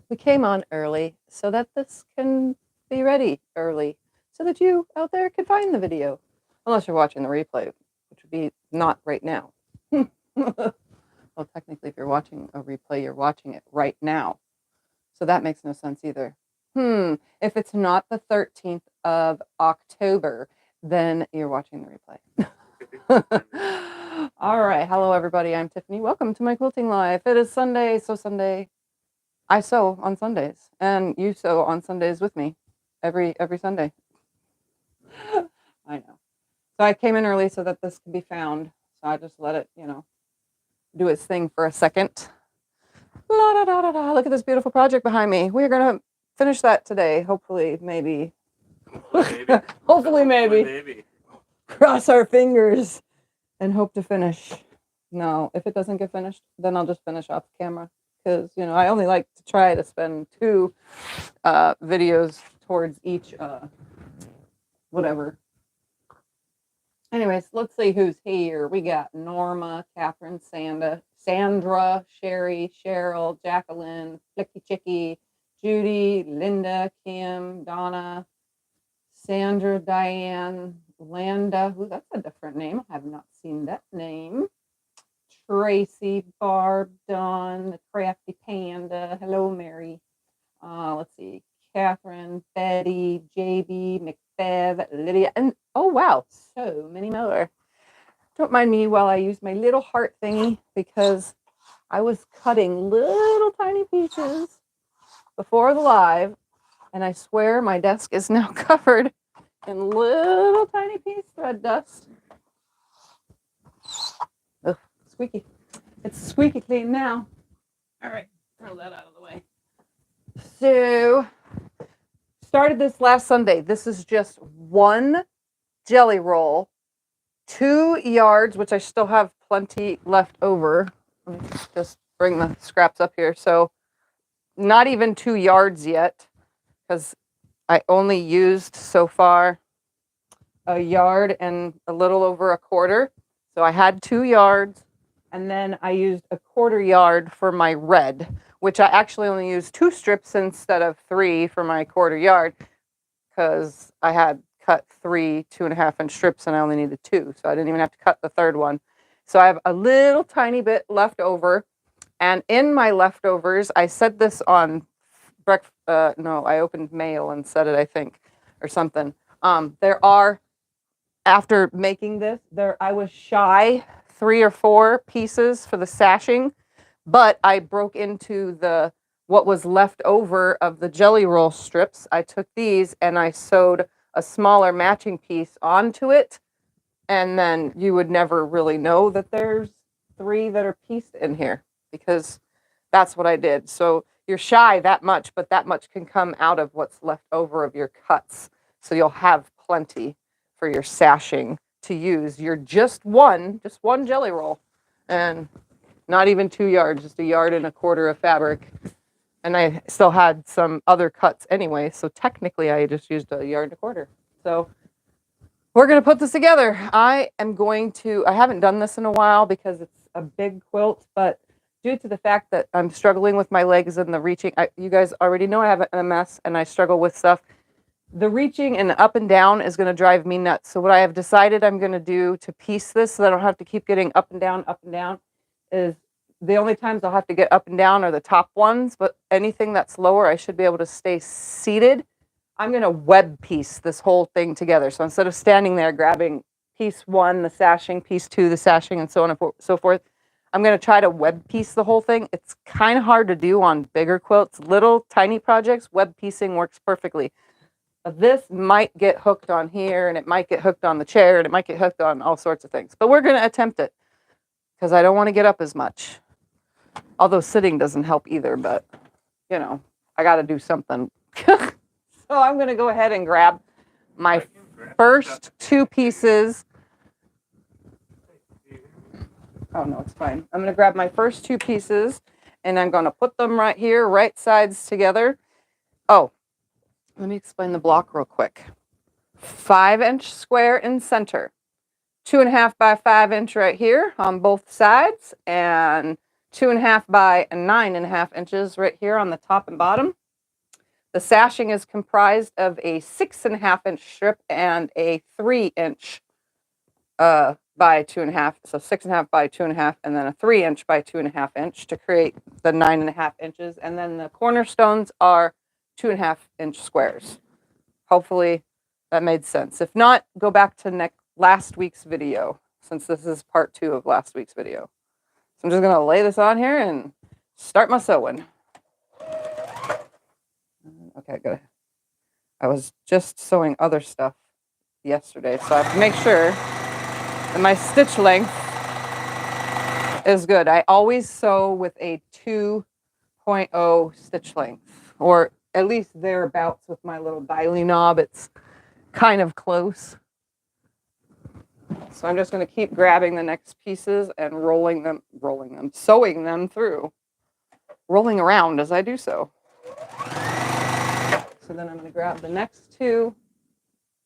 We came on early so that this can be ready early so that you out there can find the video. Unless you're watching the replay, which would be not right now. Well, technically, if you're watching a replay, you're watching it right now. So that makes no sense either. If it's not the 13th of October, then you're watching the replay. All right. Hello, everybody. I'm Tiffany. Welcome to my quilting life. It is Sunday. So Sunday, I sew on Sundays, and you sew on Sundays with me every Sunday. I know. So I came in early so that this could be found. So I just let it, do its thing for a second. La da da da da. Look at this beautiful project behind me. We're gonna finish that today. Hopefully, maybe. Hopefully, maybe. Cross our fingers and hope to finish. No, if it doesn't get finished, then I'll just finish off camera because I only like to try to spend 2 videos towards each whatever. Anyways, let's see who's here. We got Norma, Catherine, Sandra, Sherry, Cheryl, Jacqueline, Flicky Chicky, Judy, Linda, Kim, Donna, Sandra, Diane, Landa. Ooh, that's a different name. I have not seen that name. Tracy, Barb, Dawn, the Crafty Panda. Hello, Mary. Let's see. Catherine, Betty, JB, McBev, Lydia, and oh wow, so many more. Don't mind me while I use my little heart thingy because I was cutting little tiny pieces before the live, and I swear my desk is now covered in little tiny piece thread dust. Ugh, squeaky. It's squeaky clean now. All right, throw that out of the way. So, started this last Sunday. This is just 1 jelly roll, 2 yards, which I still have plenty left over. Let me just bring the scraps up here. So, not even 2 yards yet, because I only used so far a yard and a little over a quarter. So I had 2 yards, and then I used a quarter yard for my red, which I actually only used 2 strips instead of 3 for my quarter yard, because I had cut 3 2.5-inch strips and I only needed 2, so I didn't even have to cut the third one. So I have a little tiny bit left over, and in my leftovers, I said this on breakfast. No, I opened mail and said it, I think, or something. There are, after making this, I was shy 3 or 4 pieces for the sashing, but I broke into what was left over of the jelly roll strips. I took these and I sewed a smaller matching piece onto it, and then you would never really know that there's 3 that are pieced in here because that's what I did. So you're shy that much, but that much can come out of what's left over of your cuts. So you'll have plenty for your sashing to use. You're just one jelly roll, and not even 2 yards, just 1.25 yards of fabric. And I still had some other cuts anyway, so technically I just used 1.25 yards. So we're going to put this together. I haven't done this in a while because it's a big quilt, but due to the fact that I'm struggling with my legs and the reaching, you guys already know I have an MS and I struggle with stuff. The reaching and up and down is going to drive me nuts. So what I have decided I'm going to do to piece this so that I don't have to keep getting up and down, is the only times I'll have to get up and down are the top ones, but anything that's lower, I should be able to stay seated. I'm going to web piece this whole thing together. So instead of standing there grabbing piece 1, the sashing, piece 2, the sashing, and so on and so forth, I'm going to try to web piece the whole thing. It's kind of hard to do on bigger quilts. Little tiny projects, web piecing works perfectly. This might get hooked on here, and it might get hooked on the chair, and it might get hooked on all sorts of things. But we're going to attempt it because I don't want to get up as much. Although sitting doesn't help either, but, I got to do something. So I'm going to go ahead and grab my first 2 pieces. Oh, no, it's fine. I'm going to grab my first 2 pieces, and I'm going to put them right here, right sides together. Oh, let me explain the block real quick. 5-inch square in center, 2.5 by 5 inch right here on both sides, and 2.5 by 9.5 inches right here on the top and bottom. The sashing is comprised of a 6.5 inch strip and a 3 inch by 2.5, so 6.5 by 2.5, and then a 3 inch by 2.5 inch to create the 9.5 inches. And then the cornerstones are 2.5 inch squares. Hopefully that made sense. If not, go back to last week's video, since this is part 2 of last week's video. So I'm just gonna lay this on here and start my sewing. Okay, good. I was just sewing other stuff yesterday, so I have to make sure that my stitch length is good. I always sew with a 2.0 stitch length, or at least thereabouts with my little dialing knob. It's kind of close. So I'm just going to keep grabbing the next pieces and sewing them through, rolling around as I do so. So then I'm going to grab the next 2,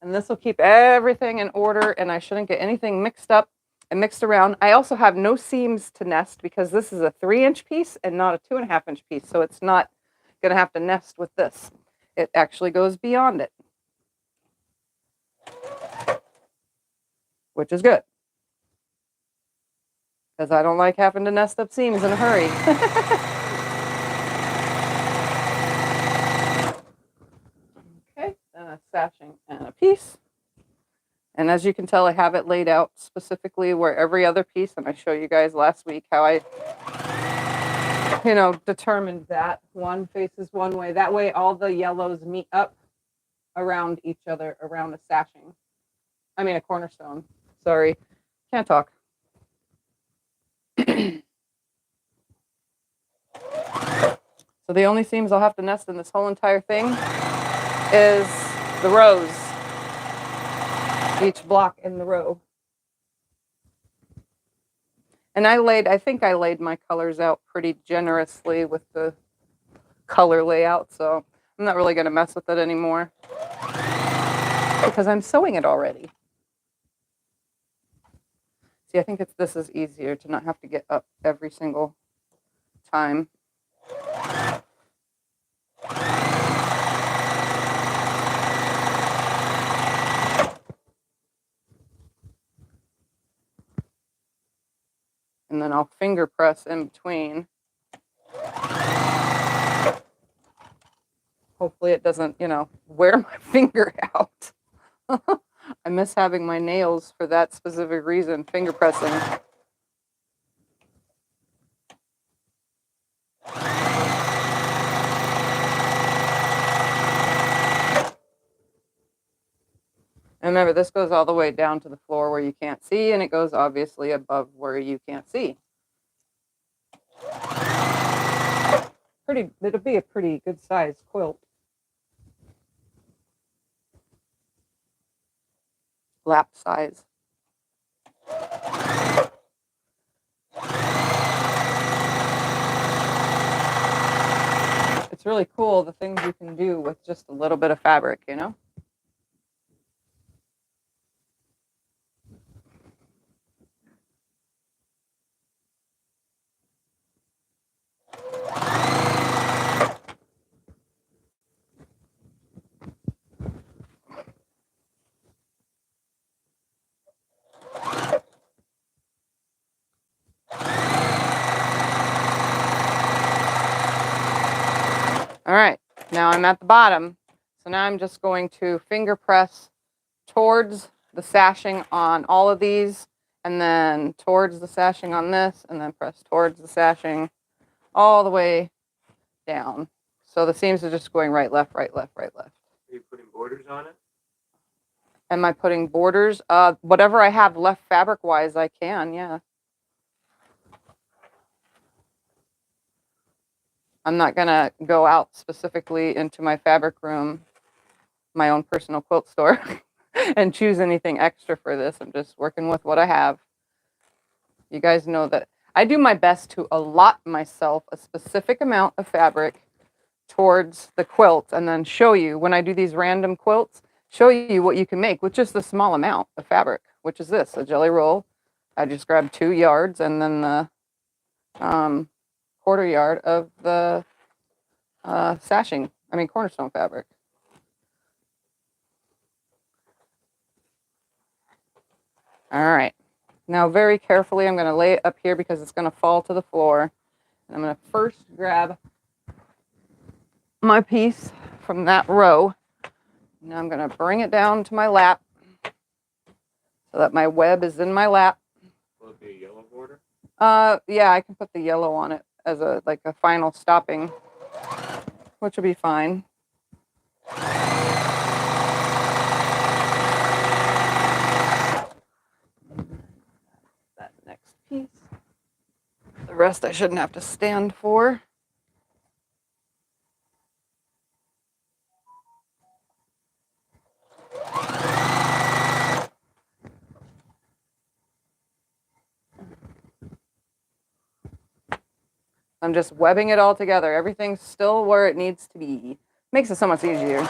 and this will keep everything in order, and I shouldn't get anything mixed up and mixed around. I also have no seams to nest because this is a 3 inch piece and not a 2.5 inch piece, so it's not going to have to nest with this. It actually goes beyond it, which is good, because I don't like having to nest up seams in a hurry. Okay, then a sashing and a piece. And as you can tell, I have it laid out specifically where every other piece, and I showed you guys last week how I, determined that one faces one way. That way all the yellows meet up around each other, around a sashing. I mean, a cornerstone. Sorry, can't talk. So the only seams I'll have to nest in this whole entire thing is the rows. Each block in the row. And I think I laid my colors out pretty generously with the color layout, so I'm not really going to mess with it anymore because I'm sewing it already. See, I think this is easier to not have to get up every single time. And then I'll finger press in between. Hopefully it doesn't, wear my finger out. I miss having my nails for that specific reason, finger pressing. And remember, this goes all the way down to the floor where you can't see, and it goes obviously above where you can't see. It'll be a pretty good sized quilt. Lap size. It's really cool the things you can do with just a little bit of fabric, All right, now I'm at the bottom. So now I'm just going to finger press towards the sashing on all of these, and then towards the sashing on this, and then press towards the sashing all the way down. So the seams are just going right, left, right, left, right, left. Are you putting borders on it? Am I putting borders? Whatever I have left fabric-wise, I can, yeah. I'm not going to go out specifically into my fabric room, my own personal quilt store, and choose anything extra for this. I'm just working with what I have. You guys know that I do my best to allot myself a specific amount of fabric towards the quilt, and then show you, when I do these random quilts, show you what you can make with just a small amount of fabric, which is this, a jelly roll. I just grabbed 2 yards, and then the 1/4 yard of the cornerstone fabric. All right. Now very carefully, I'm going to lay it up here because it's going to fall to the floor. And I'm going to first grab my piece from that row. Now I'm going to bring it down to my lap so that my web is in my lap. Will it be a yellow border? Yeah, I can put the yellow on it as a final stopping, which will be fine. That next piece. The rest I shouldn't have to stand for. I'm just webbing it all together. Everything's still where it needs to be. Makes it so much easier.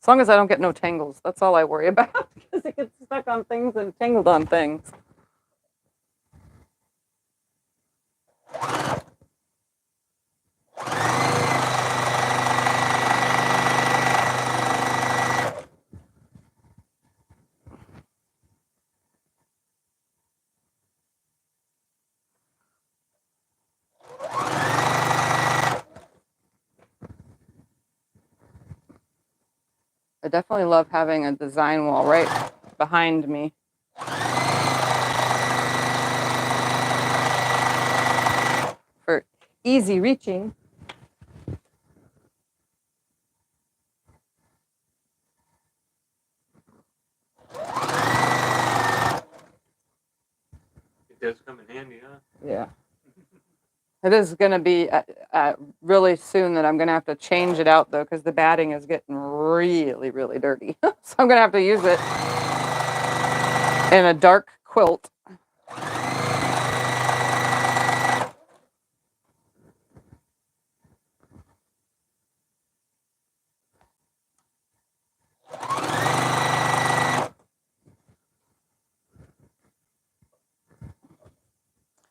As long as I don't get no tangles, that's all I worry about, because it gets stuck on things and tangled on things. I definitely love having a design wall right behind me. For easy reaching. It does come in handy, huh? Yeah. It is going to be really soon that I'm going to have to change it out, though, because the batting is getting really, really dirty. So I'm going to have to use it in a dark quilt.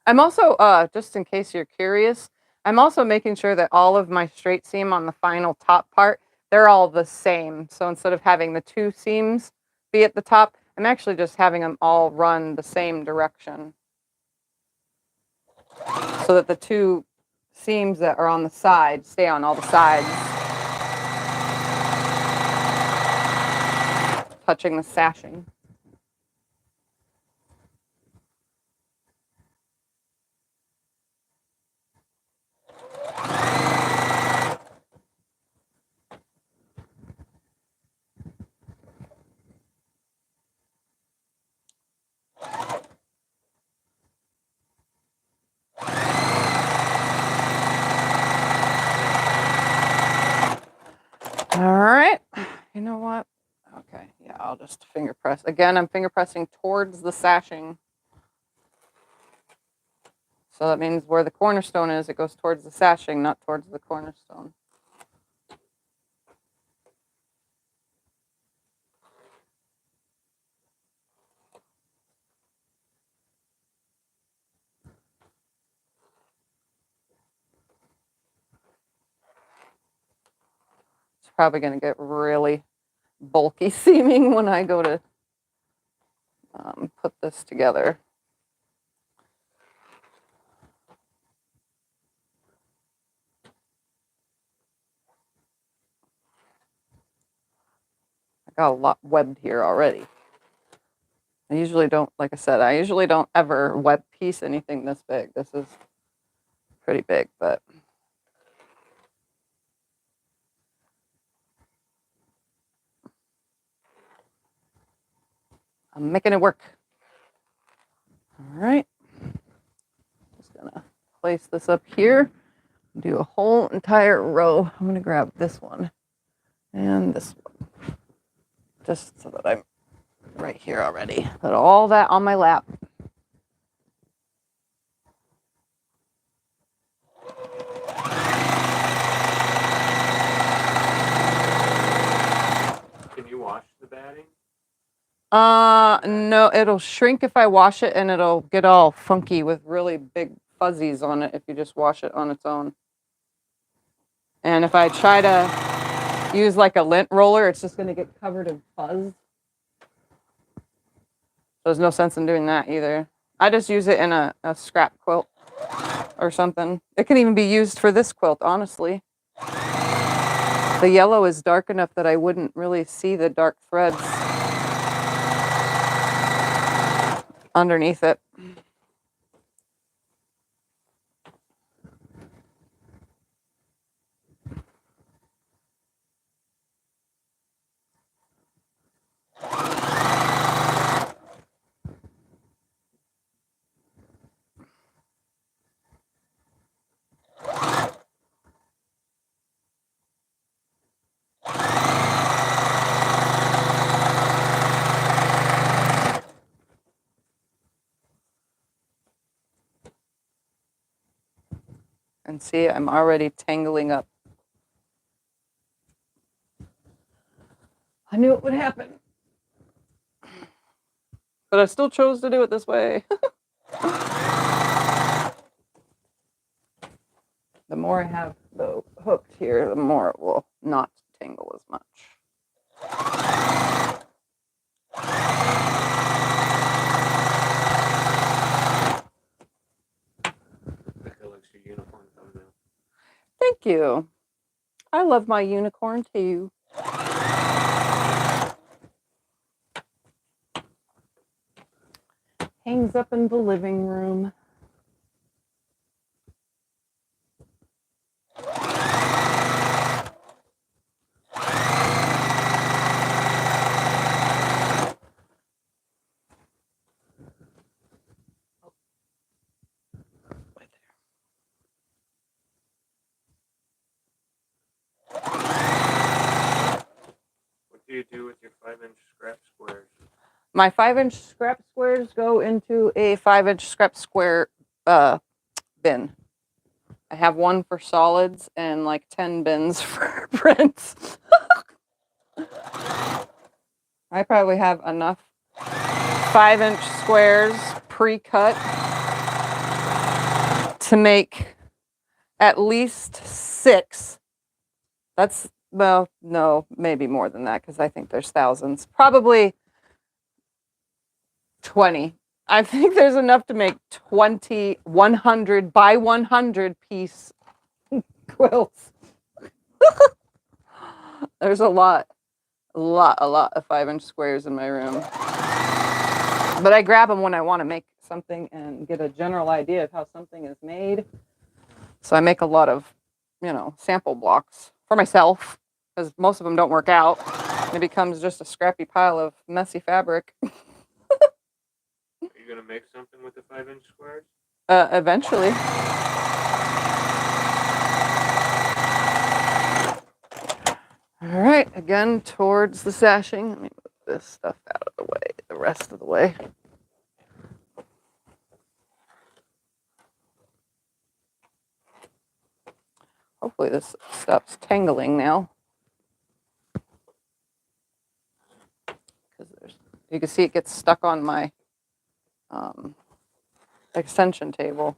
I'm also, just in case you're curious, I'm also making sure that all of my straight seam on the final top part, they're all the same. So instead of having the 2 seams be at the top, I'm actually just having them all run the same direction. So that the 2 seams that are on the side stay on all the sides, touching the sashing. All right, you know what? Okay, yeah, I'll just finger press. Again, I'm finger pressing towards the sashing. So that means where the cornerstone is, it goes towards the sashing, not towards the cornerstone. It's probably going to get really bulky seaming when I go to put this together. I got a lot webbed here already. I usually don't, like I said, I usually don't ever web piece anything this big. This is pretty big, but I'm making it work. All right. Just gonna place this up here, do a whole entire row. I'm gonna grab this one and this one, just so that I'm right here already. Put all that on my lap. wash the batting? No, it'll shrink if I wash it, and it'll get all funky with really big fuzzies on it if you just wash it on its own. And if I try to use like a lint roller, it's just going to get covered in fuzz. There's no sense in doing that either. I just use it in a scrap quilt or something. It can even be used for this quilt, honestly. The yellow is dark enough that I wouldn't really see the dark threads underneath it. And see, I'm already tangling up. I knew it would happen. But I still chose to do it this way. The more I have the hooked here, the more it will not tangle as much. That looks your unicorn thumbnail. Thank you. I love my unicorn too. Hangs up in the living room. What do you do with your 5-inch scrap squares? My 5-inch scrap squares go into a 5-inch scrap square bin. I have one for solids and like 10 bins for prints. I probably have enough 5-inch squares pre-cut to make at least 6. That's, well, no, maybe more than that because I think there's thousands. Probably 20. I think there's enough to make 20 100 by 100 piece quilts. There's a lot of 5-inch squares in my room. But I grab them when I want to make something and get a general idea of how something is made. So I make a lot of, sample blocks for myself because most of them don't work out. It becomes just a scrappy pile of messy fabric. Are you going to make something with the 5-inch squares? Eventually. All right, again, towards the sashing. Let me move this stuff out of the way, the rest of the way. Hopefully this stops tangling now. Because you can see it gets stuck on my extension table.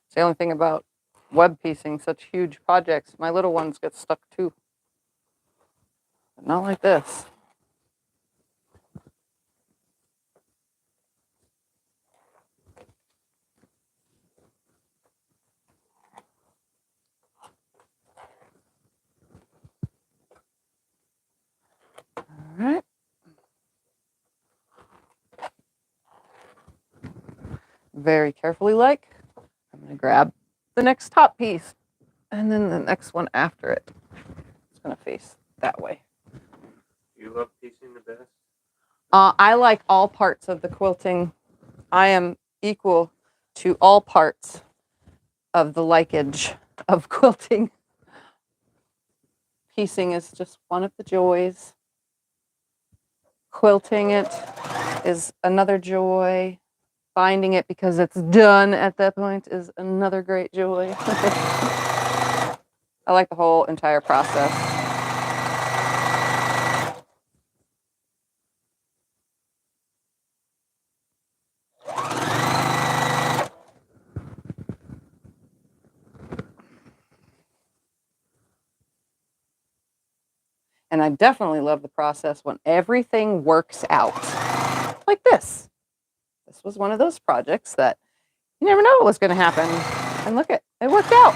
It's the only thing about web piecing such huge projects. My little ones get stuck too. But not like this. All right. Very carefully, I'm going to grab the next top piece and then the next one after it. It's going to face that way. You love piecing the best? I like all parts of the quilting. I am equal to all parts of the likeage of quilting. Piecing is just one of the joys. Quilting it is another joy. binding it because it's done at that point is another great joy. I like the whole entire process. And I definitely love the process when everything works out. Like this. This was one of those projects that you never know what was going to happen. And look, it worked out.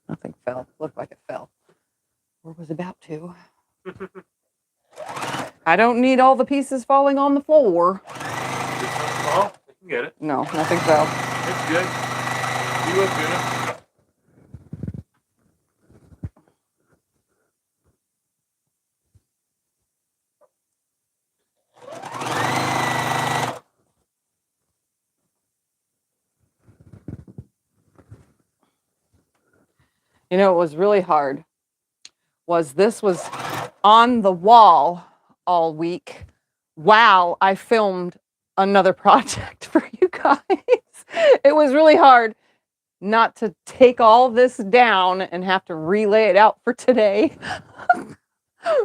Nothing fell. Looked like it fell. Or was about to. I don't need all the pieces falling on the floor. Oh, I can get it. No, nothing fell. It's good. You look good. You know, it was really hard. This was on the wall all week while I filmed another project for you guys. It was really hard not to take all this down and have to relay it out for today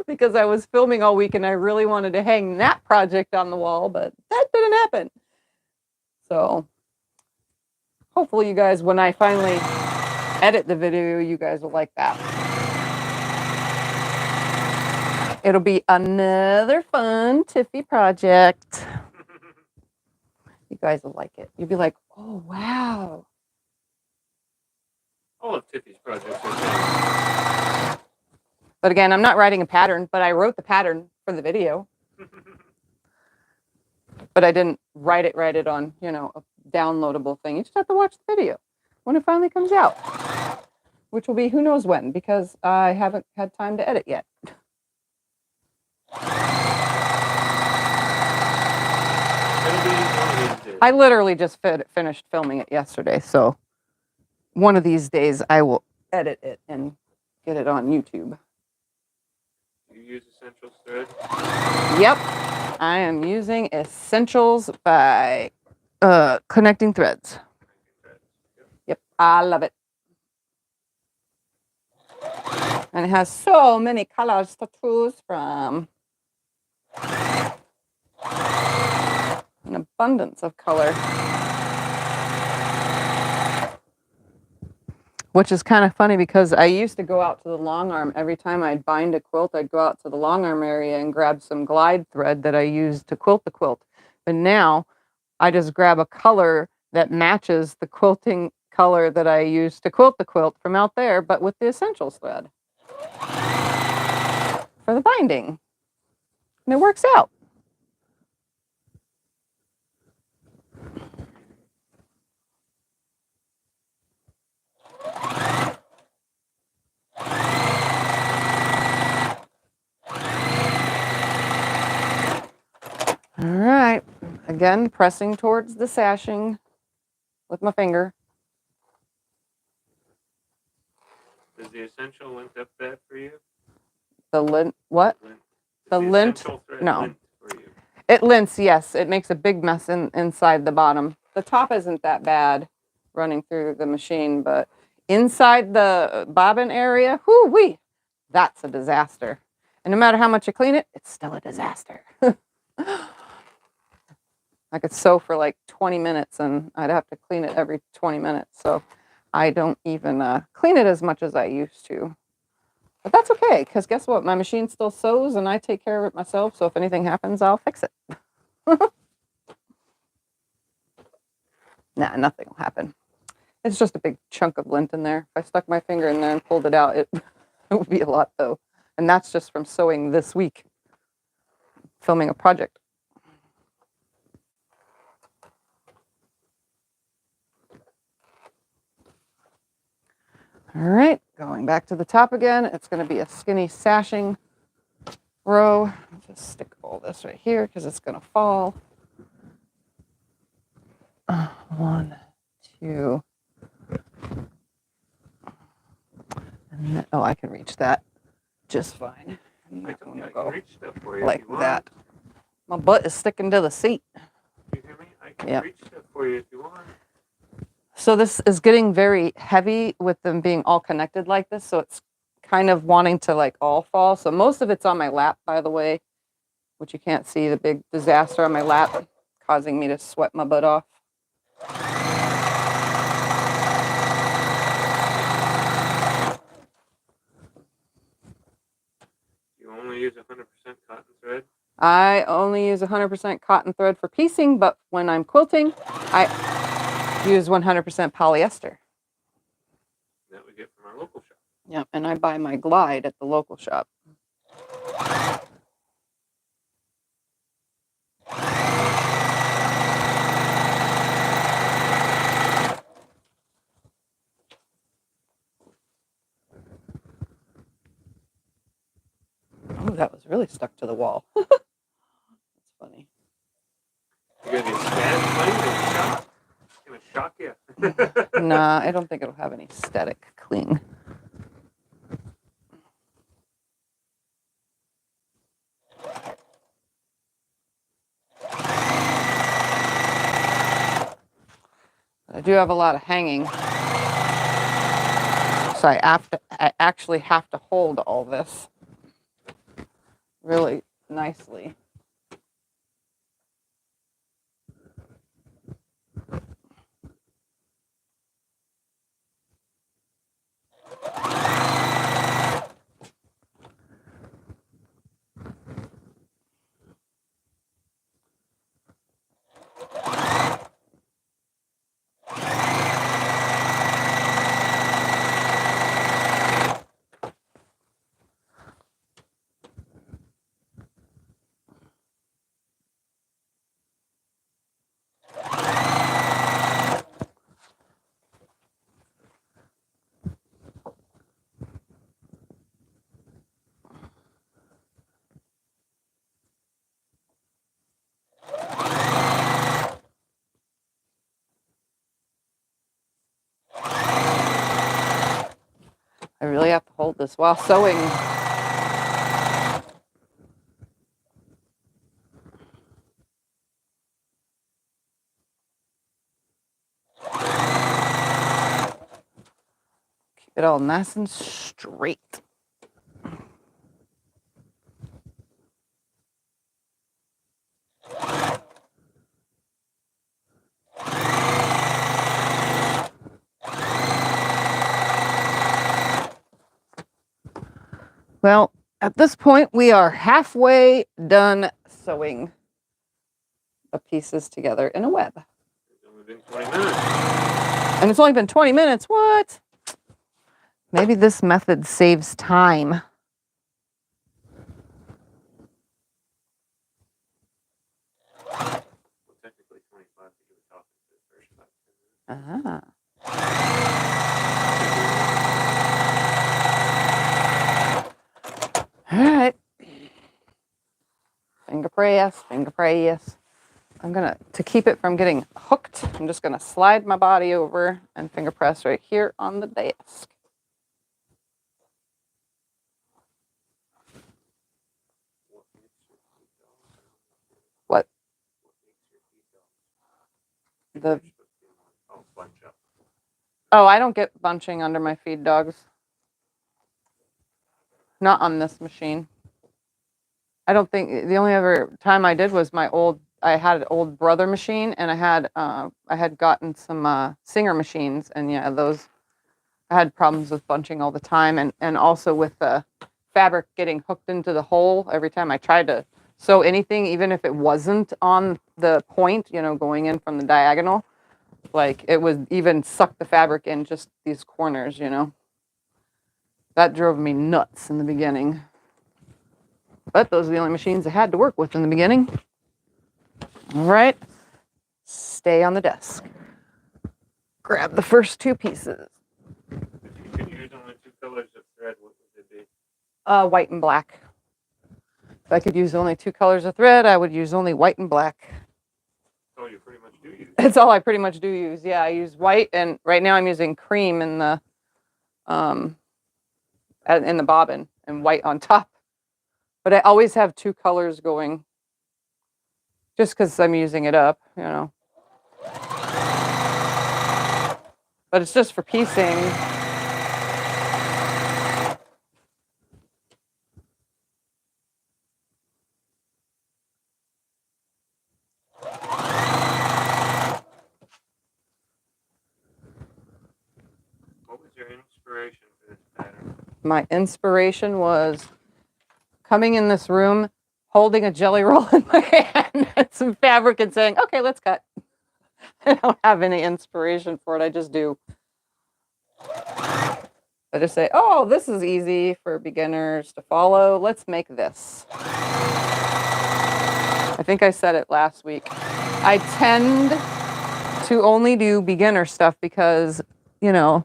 because I was filming all week and I really wanted to hang that project on the wall, but that didn't happen. So hopefully you guys, when I finally edit the video, you guys will like that. It'll be another fun Tiffy project. You guys will like it. You'll be like, oh, wow. All of Tiffy's projects are fun. But again, I'm not writing a pattern, but I wrote the pattern for the video. But I didn't write it on, you know, a downloadable thing. You just have to watch the video when it finally comes out, which will be who knows when, because I haven't had time to edit yet. I literally just finished filming it yesterday, so one of these days I will edit it and get it on YouTube. You use Essentials thread? Yep, I am using Essentials by Connecting Threads. Yep, I love it. And it has so many colors to choose from. An abundance of color. Which is kind of funny because I used to go out to the long arm. Every time I'd bind a quilt, I'd go out to the long arm area and grab some glide thread that I used to quilt the quilt. But now I just grab a color that matches the quilting color that I used to quilt the quilt from out there, but with the Essentials thread for the binding. And it works out. All right, again, pressing towards the sashing with my finger. Does the Essential lint up that for you? The lint, what? Lint. The lint, thread no. lint for you? It lints, yes. It makes a big mess inside the bottom. The top isn't that bad running through the machine, but inside the bobbin area, whoo-wee, that's a disaster. And no matter how much you clean it, it's still a disaster. I could sew for like 20 minutes and I'd have to clean it every 20 minutes. So I don't even clean it as much as I used to. But that's okay, because guess what? My machine still sews and I take care of it myself. So if anything happens, I'll fix it. Nah, nothing will happen. It's just a big chunk of lint in there. If I stuck my finger in there and pulled it out, it would be a lot though. And that's just from sewing this week, filming a project. All right, going back to the top again. It's going to be a skinny sashing row. Just stick all this right here because it's going to fall. 1, 2. And then, oh, I can reach that just fine. And I that told one you will I can go reach stuff for you like if you want. that. My butt is sticking to the seat. You hear me? I can Yep. reach stuff for you if you want. So this is getting very heavy with them being all connected like this. So it's kind of wanting to like all fall. So most of it's on my lap, by the way, which you can't see the big disaster on my lap causing me to sweat my butt off. You only use 100% cotton thread. I only use 100% cotton thread for piecing, but when I'm quilting, I use 100% polyester. That we get from our local shop. Yep, and I buy my Glide at the local shop. Oh, that was really stuck to the wall. That's funny. You're gonna be static clean and shock. It's gonna shock you. Nah, I don't think it'll have any static cling. I do have a lot of hanging, so I actually have to hold all this really nicely. I really have to hold this while sewing. Keep it all nice and straight. Well, at this point, we are halfway done sewing the pieces together in a web. It's only been 20 minutes. And it's only been 20 minutes. What? Maybe this method saves time. Well, technically 25 because you were talking for the first 5 minutes. All right. Finger press, finger press. I'm gonna, to keep it from getting hooked, I'm just gonna slide my body over and finger press right here on the desk. What? The Bunch up. Oh, I don't get bunching under my feed dogs. Not on this machine. I don't think, the only other time I did was I had an old Brother machine, and I had gotten some Singer machines, and yeah, those, I had problems with bunching all the time, and also with the fabric getting hooked into the hole every time I tried to sew anything, even if it wasn't on the point, going in from the diagonal, like it would even suck the fabric in just these corners, That drove me nuts in the beginning. But those are the only machines I had to work with in the beginning. All right, stay on the desk. Grab the first 2 pieces. If you could use only 2 colors of thread, what would it be? White and black. If I could use only 2 colors of thread, I would use only white and black. Oh, you're pretty much do use. It's all I pretty much do use. Yeah, I use white, and right now I'm using cream in the bobbin and white on top. But I always have two colors going, just because I'm using it up, you know. But it's just for piecing. What was your inspiration for this pattern? My inspiration was coming in this room, holding a jelly roll in my hand and some fabric and saying, okay, let's cut. I don't have any inspiration for it. I just do. I just say, oh, this is easy for beginners to follow. Let's make this. I think I said it last week. I tend to only do beginner stuff because, you know,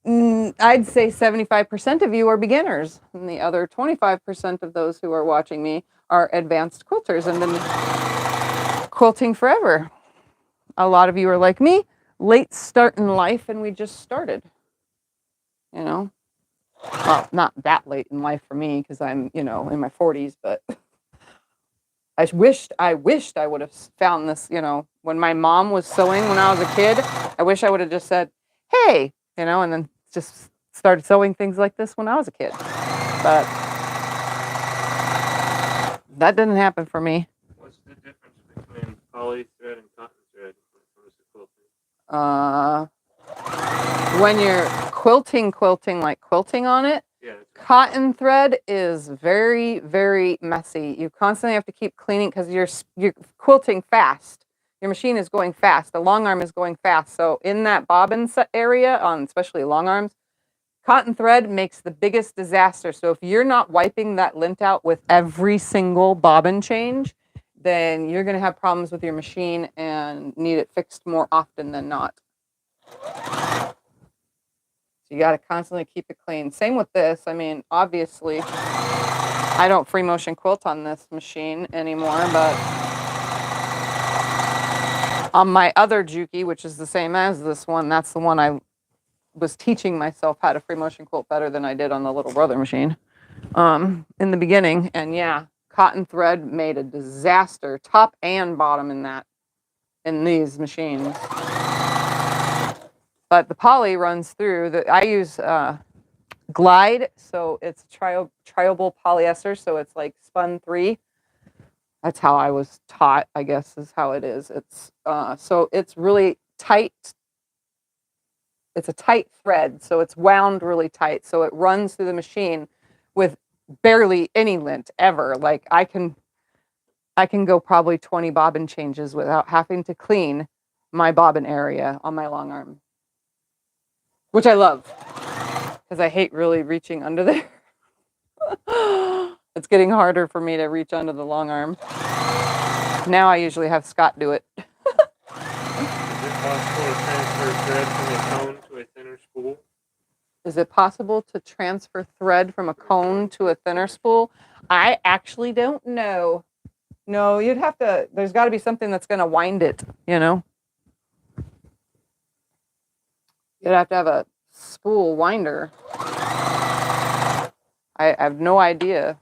I'd say 75% of you are beginners, and the other 25% of those who are watching me are advanced quilters and been quilting forever. A lot of you are like me, late start in life, and we just started. You know, well, not that late in life for me because I'm, you know, in my 40s, but I wished I would have found this, you know, when my mom was sewing when I was a kid. I wish I would have just said, hey, you know, and then just started sewing things like this when I was a kid. But that didn't happen for me. What's the difference between poly thread and cotton thread when it comes to quilting? When you're quilting like quilting on it, Yeah. cotton thread is very, very messy. You constantly have to keep cleaning because you're quilting fast. Your machine is going fast. The long arm is going fast. So in that bobbin area, on especially long arms, cotton thread makes the biggest disaster. So if you're not wiping that lint out with every single bobbin change, then you're going to have problems with your machine and need it fixed more often than not. So you got to constantly keep it clean. Same with this. I mean, obviously, I don't free motion quilt on this machine anymore, but on my other Juki, which is the same as this one, that's the one I was teaching myself how to free motion quilt better than I did on the little brother machine in the beginning. And yeah, cotton thread made a disaster, top and bottom in these machines. But the poly runs through. I use Glide, so it's triable polyester, so it's like spun 3. That's how I was taught, I guess, is how it is. It's so it's really tight. It's a tight thread, so it's wound really tight, so it runs through the machine with barely any lint ever. Like I can go probably 20 bobbin changes without having to clean my bobbin area on my long arm, which I love because I hate really reaching under there. It's getting harder for me to reach under the long arm. Now I usually have Scott do it. Is it possible to transfer thread from a cone to a thinner spool? Is it possible to transfer thread from a cone to a thinner spool? I actually don't know. No, you'd have to, there's got to be something that's going to wind it, you know? You'd have to have a spool winder. I have no idea.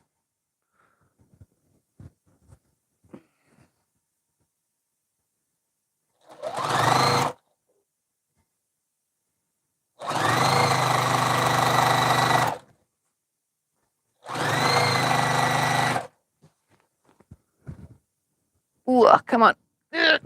Ooh, come on. Ugh.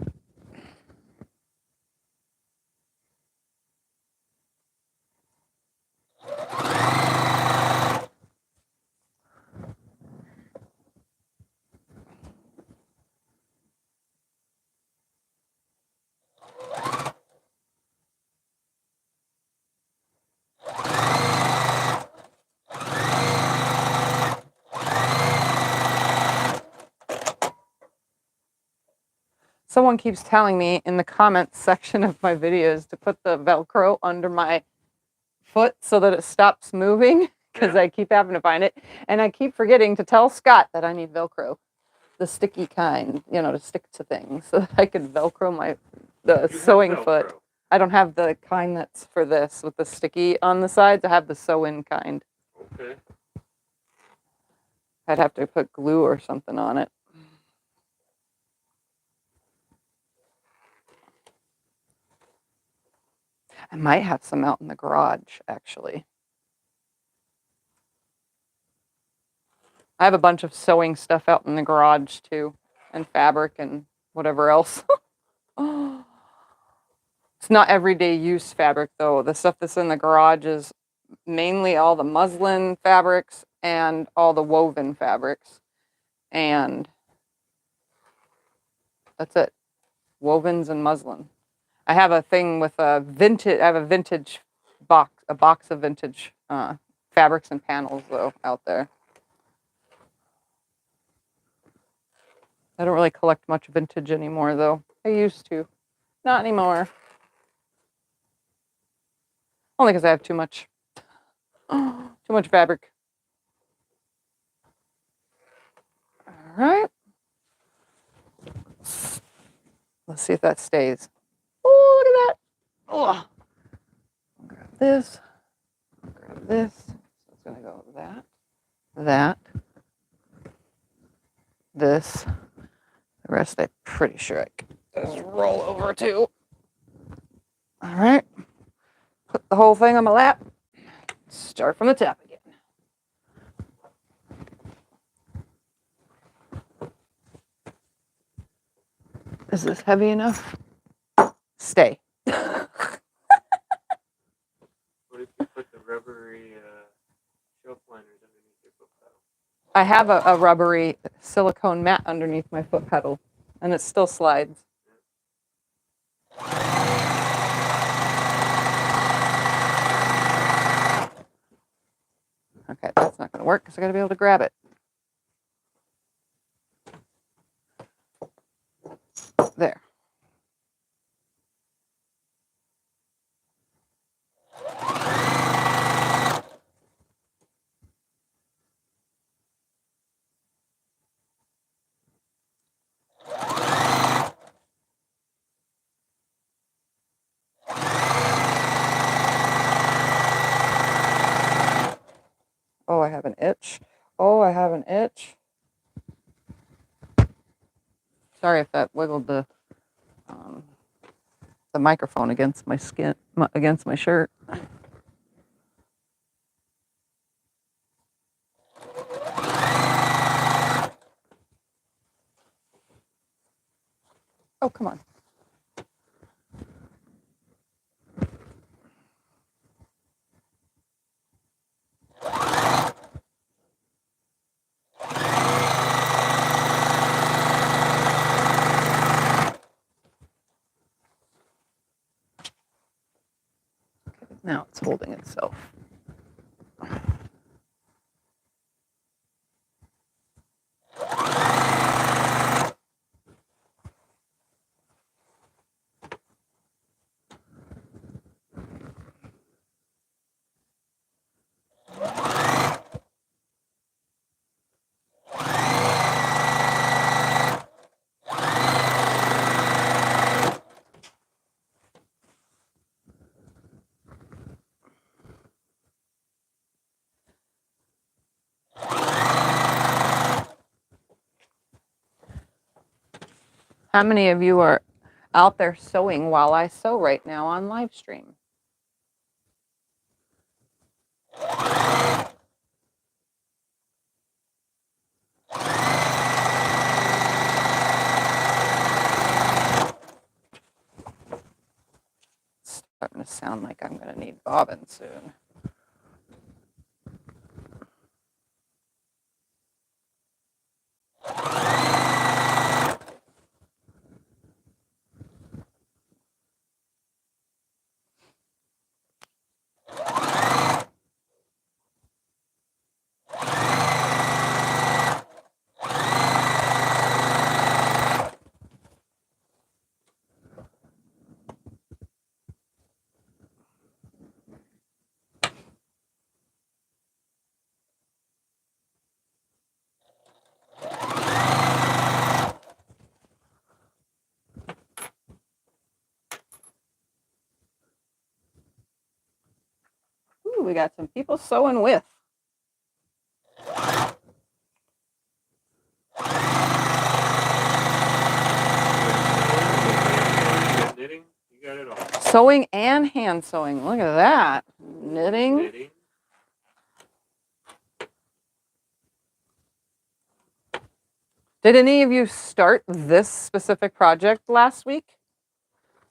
Someone keeps telling me in the comments section of my videos to put the Velcro under my foot so that it stops moving because I keep having to find it. And I keep forgetting to tell Scott that I need Velcro. the sticky kind, you know, to stick to things, so that I could Velcro the You have sewing foot. Velcro. I don't have the kind that's for this with the sticky on the sides. I have the sew-in kind. Okay. I'd have to put glue or something on it. I might have some out in the garage, actually. I have a bunch of sewing stuff out in the garage too, and fabric and whatever else. It's not everyday use fabric though. The stuff that's in the garage is mainly all the muslin fabrics and all the woven fabrics. And that's it. Wovens and muslin. I have a thing with I have a vintage box, a box of vintage fabrics and panels though out there. I don't really collect much vintage anymore though. I used to. Not anymore. Only because I have too much fabric. All right. Let's see if that stays. Oh, look at that. Oh. I'll grab this. I'll grab this. So it's going to go that, this. The rest I'm pretty sure I can just roll over too. All right. Put the whole thing on my lap. Start from the top again. Is this heavy enough? Stay. What if you put the rubbery shelf liners underneath your foot pedal? I have a rubbery silicone mat underneath my foot pedal, and it still slides. Okay, that's not going to work because I got to be able to grab it. There. Oh, I have an itch. Oh, I have an itch. Sorry if that wiggled the microphone against my skin, against my shirt. Oh, come on. Now it's holding itself. How many of you are out there sewing while I sew right now on live stream? It's starting to sound like I'm going to need bobbin soon. Ooh, we got some people sewing with. Knitting, you got it all. Sewing and hand sewing. Look at that. Knitting. Knitting. Did any of you start this specific project last week?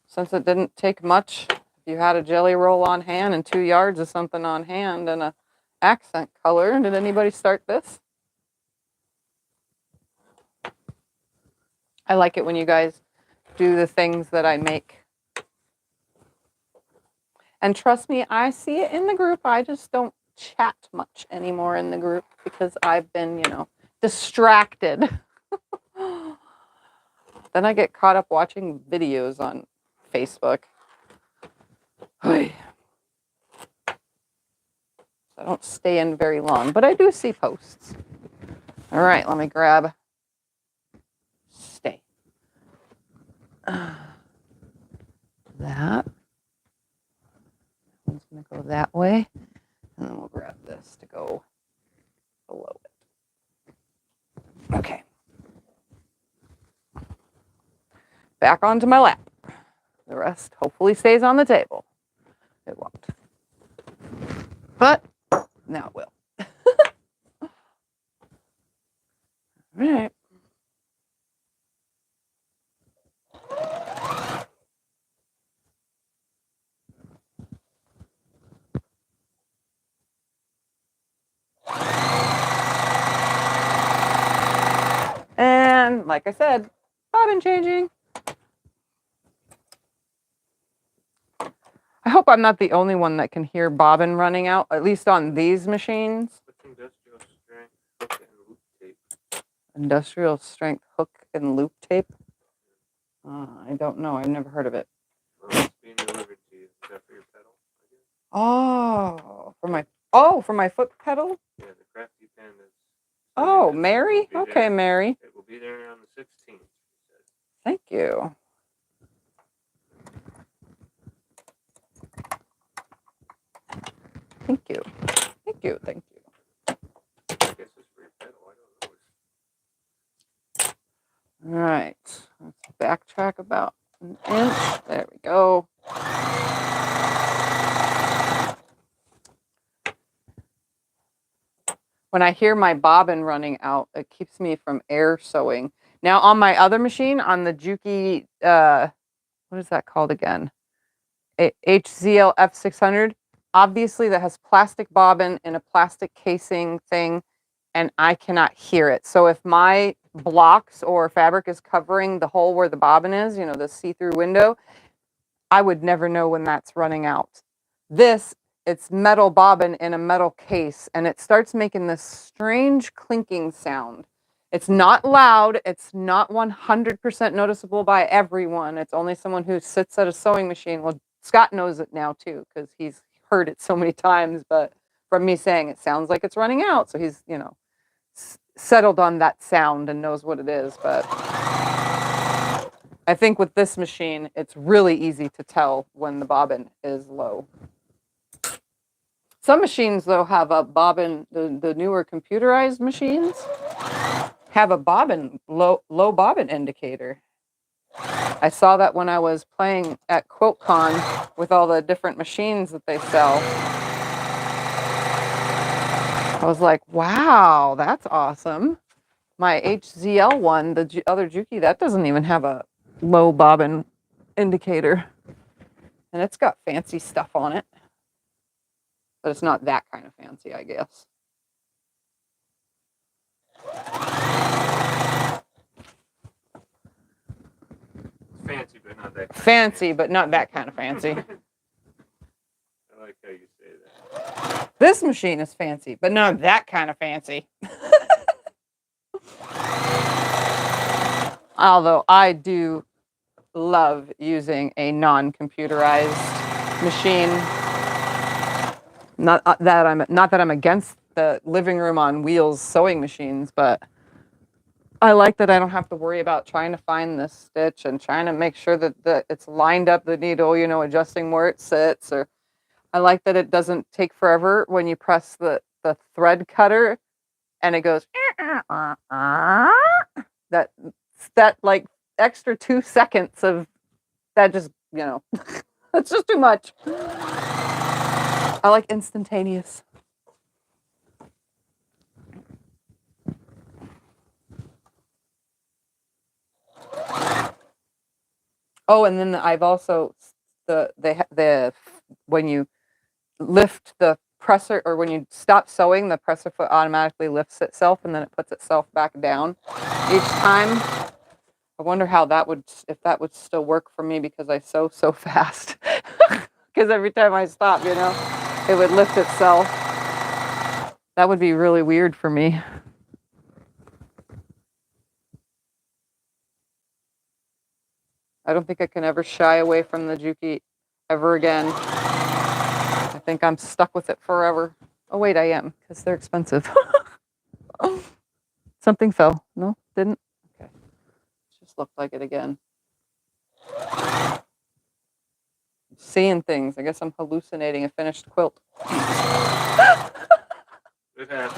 Since it didn't take much, if you had a jelly roll on hand and 2 yards of something on hand and a accent color, did anybody start this? I like it when you guys do the things that I make. And trust me, I see it in the group. I just don't chat much anymore in the group because I've been, you know, distracted. Then I get caught up watching videos on Facebook. I don't stay in very long, but I do see posts. All right, let me grab stay. That one's going to go that way, and then we'll grab this to go below it. Okay. Back onto my lap. The rest hopefully stays on the table. It won't. But now it will. All right. And like I said, bobbin changing. I hope I'm not the only one that can hear bobbin running out, at least on these machines. Industrial strength hook and loop tape. Industrial strength hook and loop tape? I don't know. I've never heard of it. Well, it's being delivered to you. Is that for your pedal? For my foot pedal? Yeah, the crafty pen is. Oh, Mary? Okay, there. Mary. It will be there on the 16th. Thank you. Thank you. Thank you. Thank you. I guess it's for your pedal. I don't know. All right. Let's backtrack about an inch. There we go. When I hear my bobbin running out, it keeps me from air sewing. Now on my other machine, on the Juki, what is that called again? HZL F600. Obviously that has plastic bobbin and a plastic casing thing, and I cannot hear it. So if my blocks or fabric is covering the hole where the bobbin is, you know, the see-through window, I would never know when that's running out. This, it's metal bobbin in a metal case, and it starts making this strange clinking sound. It's not loud. It's not 100% noticeable by everyone. It's only someone who sits at a sewing machine. Well, Scott knows it now too, because he's heard it so many times, but from me saying it sounds like it's running out. So he's, you know, settled on that sound and knows what it is. But I think with this machine, it's really easy to tell when the bobbin is low. Some machines, though, have a bobbin, the newer computerized machines have a bobbin, low bobbin indicator. I saw that when I was playing at QuiltCon with all the different machines that they sell. I was like, wow, that's awesome. My HZL one, the other Juki, that doesn't even have a low bobbin indicator. And it's got fancy stuff on it. But it's not that kind of fancy, I guess. Fancy, but not that. Fancy, but not that kind of fancy. I like how you say that. This machine is fancy, but not that kind of fancy. Although I do love using a non-computerized machine. Not that I'm against the living room on wheels sewing machines, but I like that I don't have to worry about trying to find this stitch and trying to make sure that it's lined up, the needle, you know, adjusting where it sits. Or I like that it doesn't take forever when you press the thread cutter and it goes that like extra 2 seconds of that just, it's just too much. I like instantaneous. Oh, and then I've also the when you lift the presser, or when you stop sewing, the presser foot automatically lifts itself and then it puts itself back down each time. I wonder how that would, if that would still work for me, because I sew so fast. Because every time I stop, it would lift itself. That would be really weird for me. I don't think I can ever shy away from the Juki ever again. I think I'm stuck with it forever. Oh wait, I am, because they're expensive. Something fell. No, didn't? Okay. Just looked like it again. I'm seeing things. I guess I'm hallucinating a finished quilt. It happens.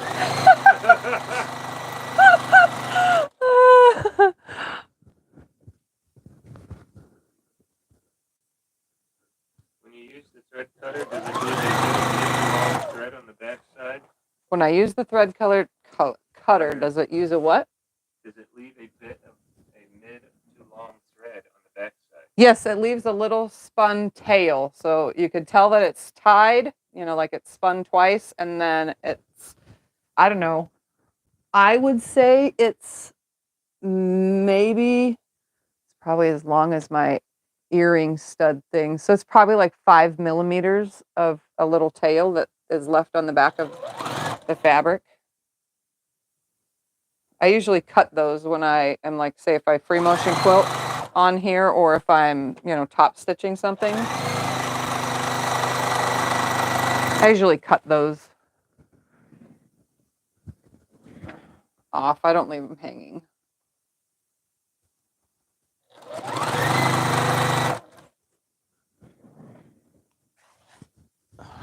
When you use the thread cutter, does it leave a long thread on the back side? When I use the thread cutter, does it use a what? Does it leave a bit of a mid to long thread on the back side? Yes, it leaves a little spun tail. So you could tell that it's tied, like it's spun twice, and then it's, I don't know. I would say it's probably as long as my earring stud thing. So it's probably like 5 millimeters of a little tail that is left on the back of the fabric. I usually cut those when I am, like, say if I free motion quilt on here, or if I'm, top stitching something. I usually cut those off. I don't leave them hanging.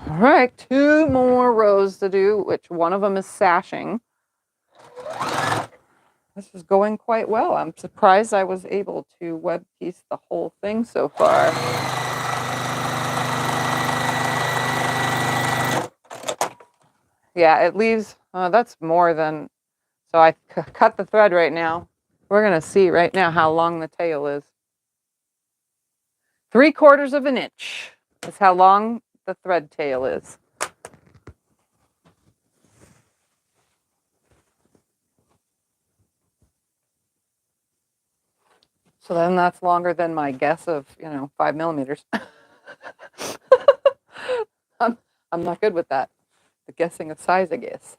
All right, 2 more rows to do, which one of them is sashing. This is going quite well. I'm surprised I was able to web piece the whole thing so far. Yeah, it leaves, that's more than, so I cut the thread right now. We're going to see right now how long the tail is. 3/4 of an inch is how long the thread tail is. So then that's longer than my guess of, 5 millimeters. I'm not good with that. The guessing of size, I guess.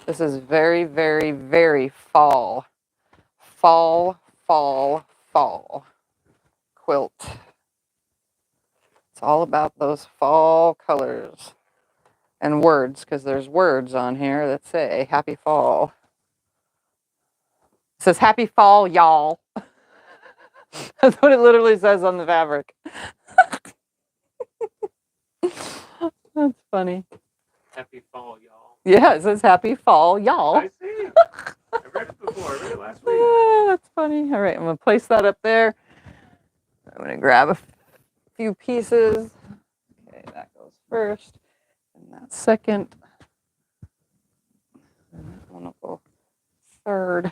This is very, very, very fall. Fall quilt. It's all about those fall colors and words, because there's words on here that say happy fall. It says happy fall, y'all. That's what it literally says on the fabric. That's funny. Happy fall, y'all. Yeah, it says happy fall, y'all. I see. I read it before. I read it last week. That's funny. All right, I'm going to place that up there. I'm going to grab a few pieces. Okay, that goes first, and that second. And that one will go third.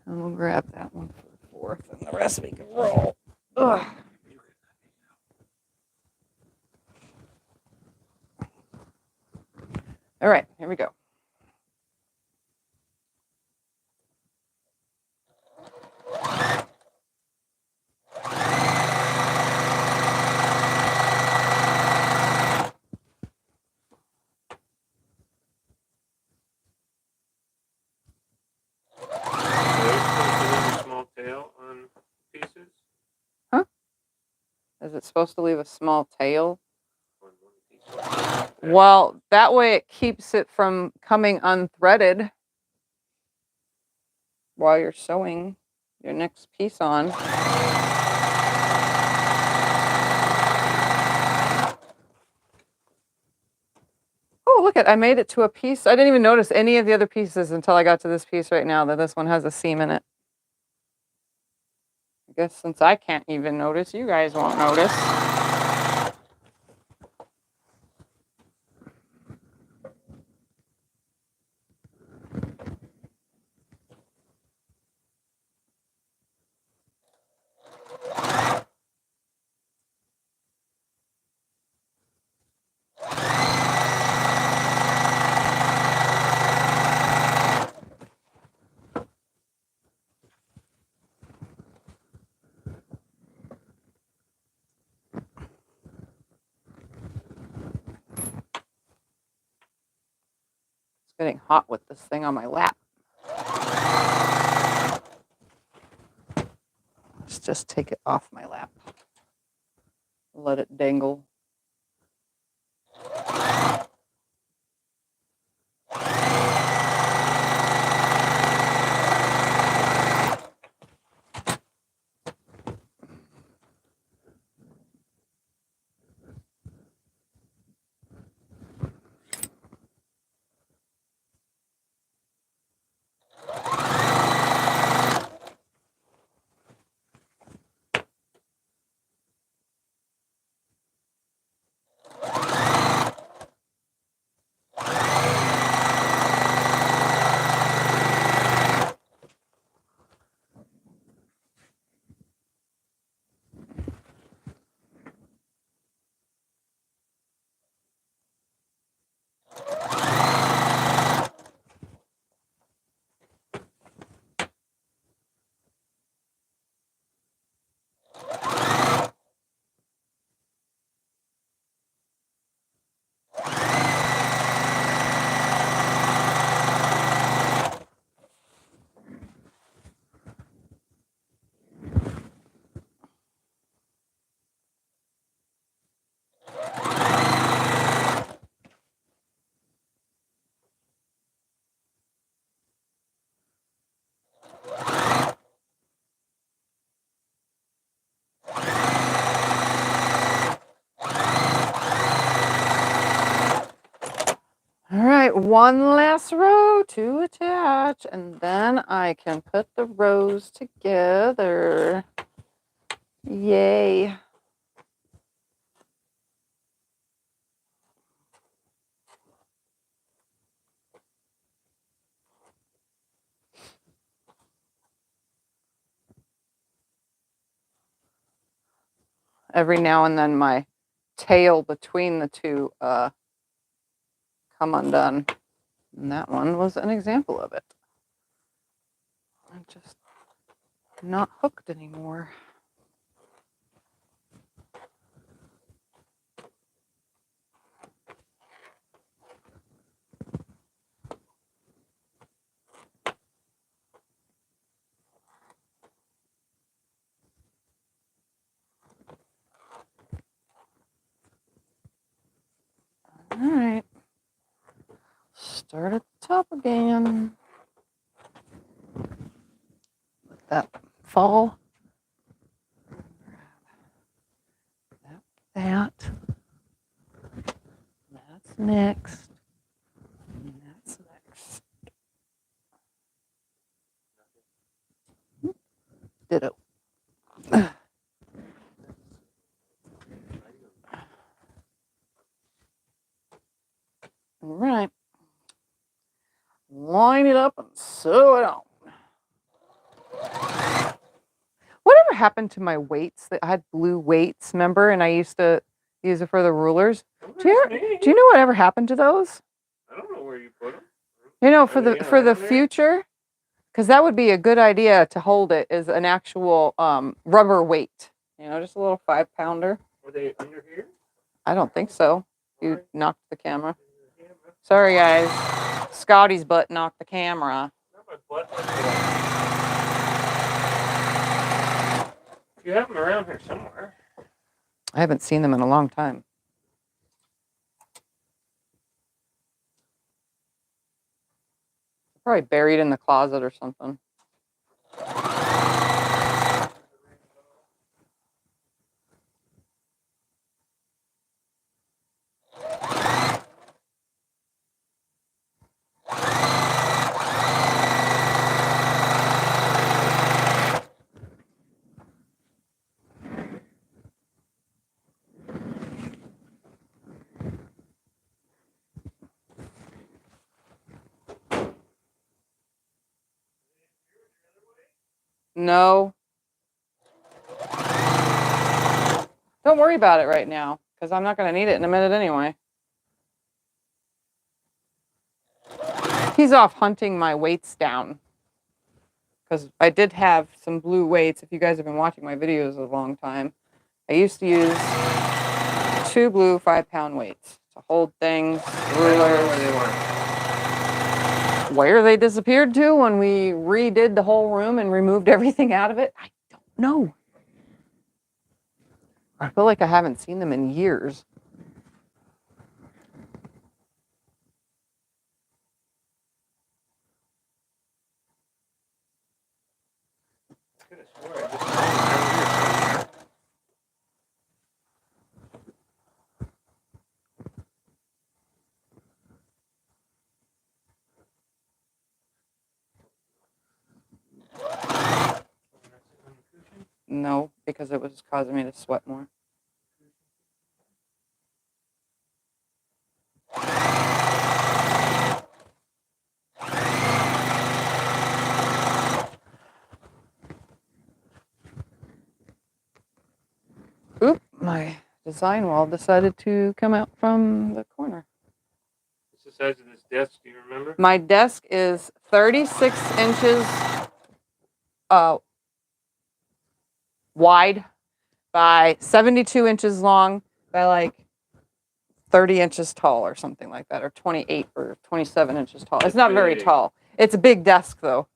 And we'll grab that one for fourth, and the rest we can roll. Ugh. All right, here we go. it's supposed to leave a small tail. Well, that way it keeps it from coming unthreaded while you're sewing your next piece on. Oh, look I made it to a piece. I didn't even notice any of the other pieces until I got to this piece right now, that this one has a seam in it. I guess since I can't even notice, you guys won't notice. It's getting hot with this thing on my lap. Let's just take it off my lap. Let it dangle. All right, one last row to attach, and then I can put the rows together. Yay. Every now and then my tail between the two come undone. And that one was an example of it. I'm just not hooked anymore. All right. Start at the top again. With that fall. That's next. And that's next. Ditto. All right. Line it up and sew it on. Whatever happened to my weights? I had blue weights, remember? And I used to use it for the rulers. Do you know whatever happened to those? I don't know where you put them. You know, for the future, because that would be a good idea to hold it as an actual rubber weight. You know, just a little 5-pounder. Were they under here? I don't think so. You knocked the camera. Sorry, guys. Scotty's butt knocked the camera. Not my butt. You have them around here somewhere. I haven't seen them in a long time. Probably buried in the closet or something. No. Don't worry about it right now, because I'm not going to need it in a minute anyway. He's off hunting my weights down. Because I did have some blue weights. If you guys have been watching my videos a long time, I used to use 2 blue 5-pound weights to hold things, rulers. Where they disappeared to when we redid the whole room and removed everything out of it, I don't know. I feel like I haven't seen them in years. No, because it was causing me to sweat more. Oop, my design wall decided to come out from the corner. What's the size of this desk? Do you remember? My desk is 36 inches wide by 72 inches long by like 30 inches tall or something like that, or 28 or 27 inches tall. It's not very tall. It's a big desk though.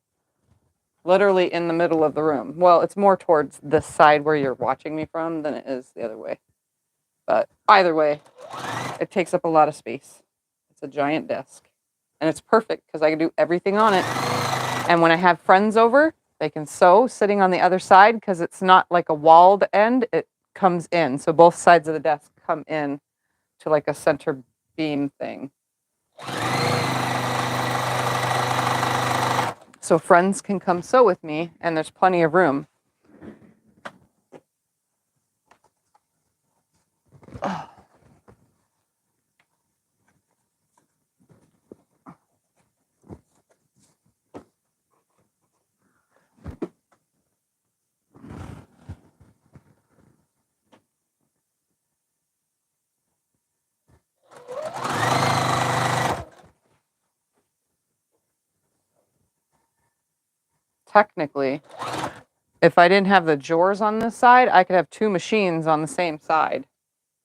Literally in the middle of the room. Well, it's more towards the side where you're watching me from than it is the other way. But either way, it takes up a lot of space. It's a giant desk. And it's perfect because I can do everything on it. And when I have friends over, they can sew sitting on the other side because it's not like a walled end. It comes in. So both sides of the desk come in to like a center beam thing. So friends can come sew with me and there's plenty of room. Oh. Technically, if I didn't have the drawers on this side, I could have 2 machines on the same side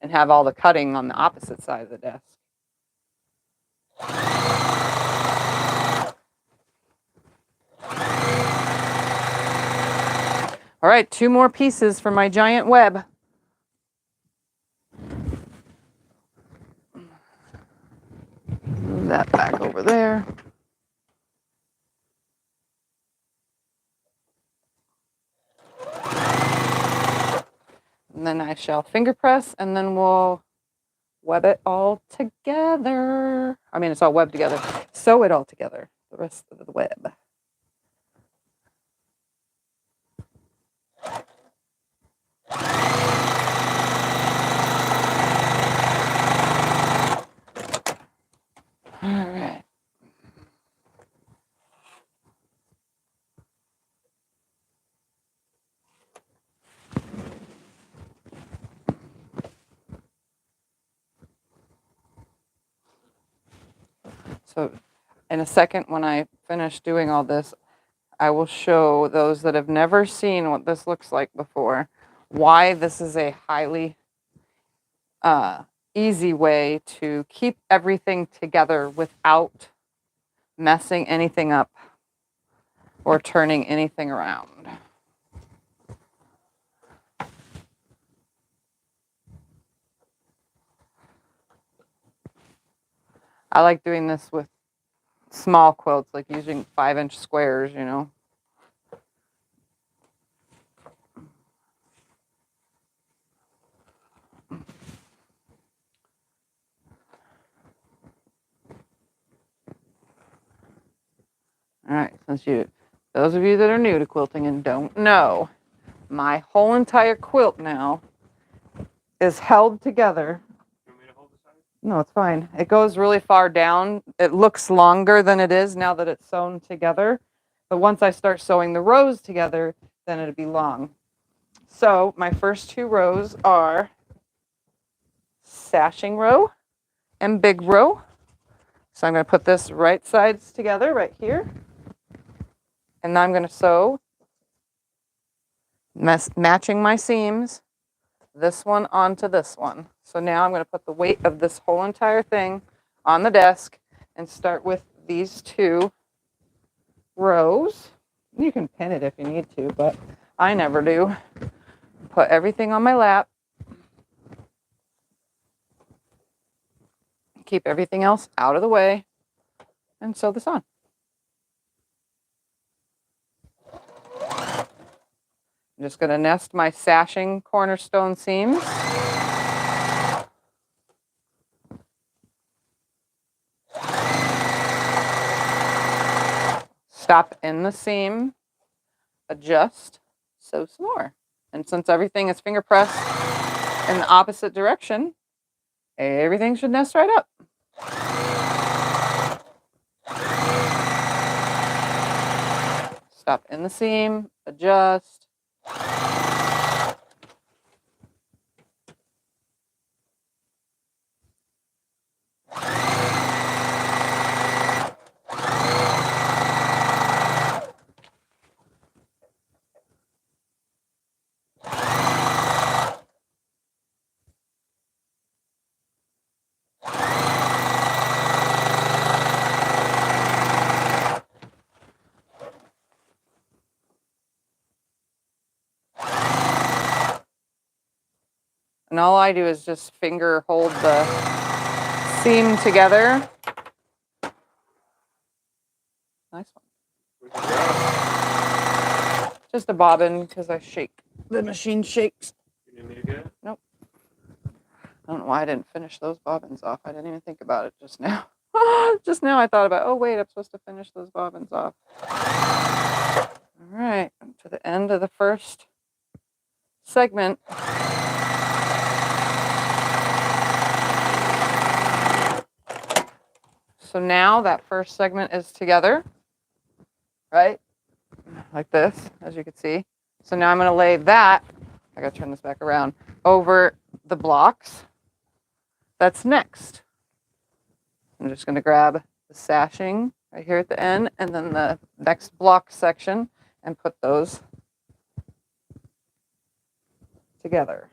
and have all the cutting on the opposite side of the desk. All right, 2 more pieces for my giant web. Move that back over there. And then I shall finger press and then we'll web it all together. I mean, it's all webbed together. Sew it all together, the rest of the web. All right. So in a second, when I finish doing all this, I will show those that have never seen what this looks like before, why this is a highly easy way to keep everything together without messing anything up or turning anything around. I like doing this with small quilts, like using 5-inch squares, you know. All right, those of you that are new to quilting and don't know, my whole entire quilt now is held together. You want me to hold this on? No, it's fine. It goes really far down. It looks longer than it is now that it's sewn together. But once I start sewing the rows together, then it'll be long. So my first 2 rows are sashing row and big row. So I'm going to put this right sides together right here. And now I'm going to sew, matching my seams, this one onto this one. So now I'm going to put the weight of this whole entire thing on the desk and start with these 2 rows. You can pin it if you need to, but I never do. Put everything on my lap. Keep everything else out of the way and sew this on. I'm just going to nest my sashing cornerstone seams. Stop in the seam, adjust, sew some more. And since everything is finger pressed in the opposite direction, everything should nest right up. Stop in the seam, adjust. And all I do is just finger hold the seam together. Nice one. Just a bobbin because I shake. The machine shakes. You need me to get it? Nope. I don't know why I didn't finish those bobbins off. I didn't even think about it just now. Just now I thought about, oh wait, I'm supposed to finish those bobbins off. All right, to the end of the first segment. So now that first segment is together, right? Like this, as you can see. So now I'm going to lay that, I got to turn this back around, over the blocks. That's next. I'm just going to grab the sashing right here at the end and then the next block section and put those together.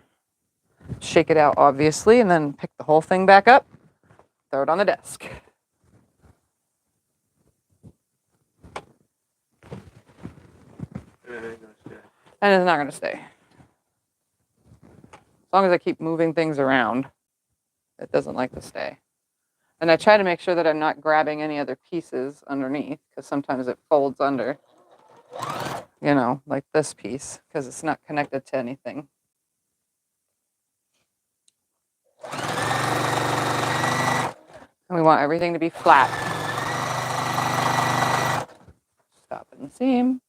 Shake it out, obviously, and then pick the whole thing back up, throw it on the desk. And it's not going to stay. As long as I keep moving things around, it doesn't like to stay. And I try to make sure that I'm not grabbing any other pieces underneath, because sometimes it folds under, you know, like this piece, because it's not connected to anything. And we want everything to be flat. Stop in the seam.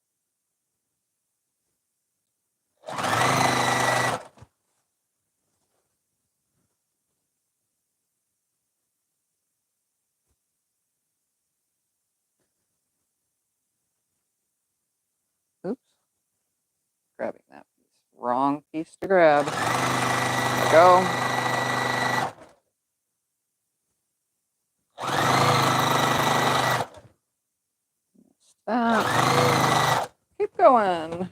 Oops. Grabbing that piece. Wrong piece to grab. There we go. That. Keep going.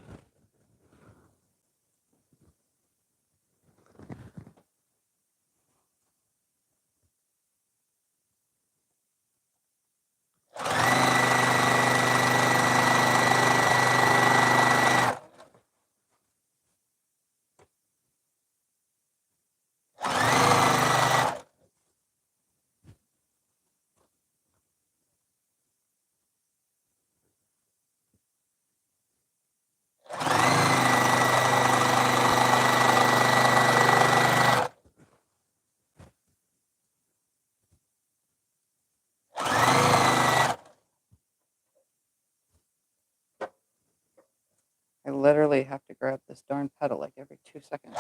literally have to grab this darn pedal like every 2 seconds.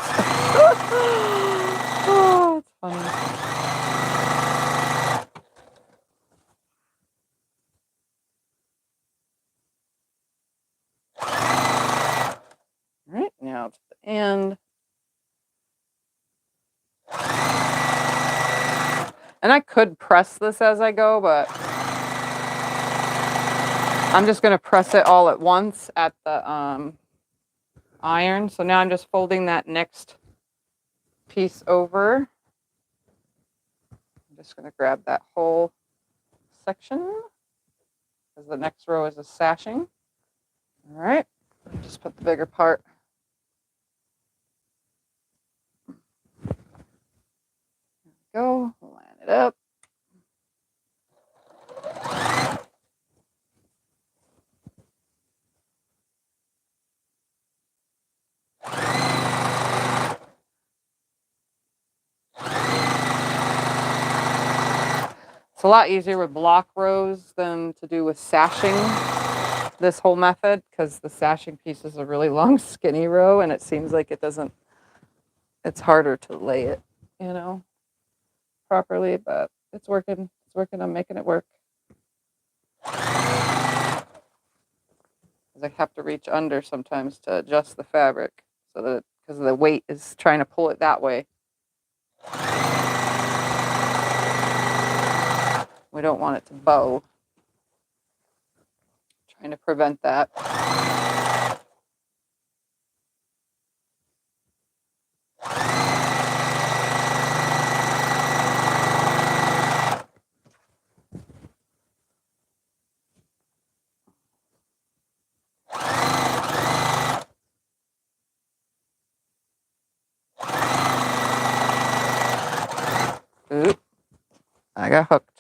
Oh, it's funny. All right, now to the end. And I could press this as I go, but I'm just going to press it all at once at the iron. So now I'm just folding that next piece over. I'm just going to grab that whole section because the next row is a sashing. All right, just put the bigger part. Go, line it up. It's a lot easier with block rows than to do with sashing this whole method because the sashing piece is a really long skinny row and it seems like it doesn't, it's harder to lay it, you know, properly, but it's working. It's working. I'm making it work. Because I have to reach under sometimes to adjust the fabric so that because the weight is trying to pull it that way. We don't want it to bow. Trying to prevent that. Oop, I got hooked.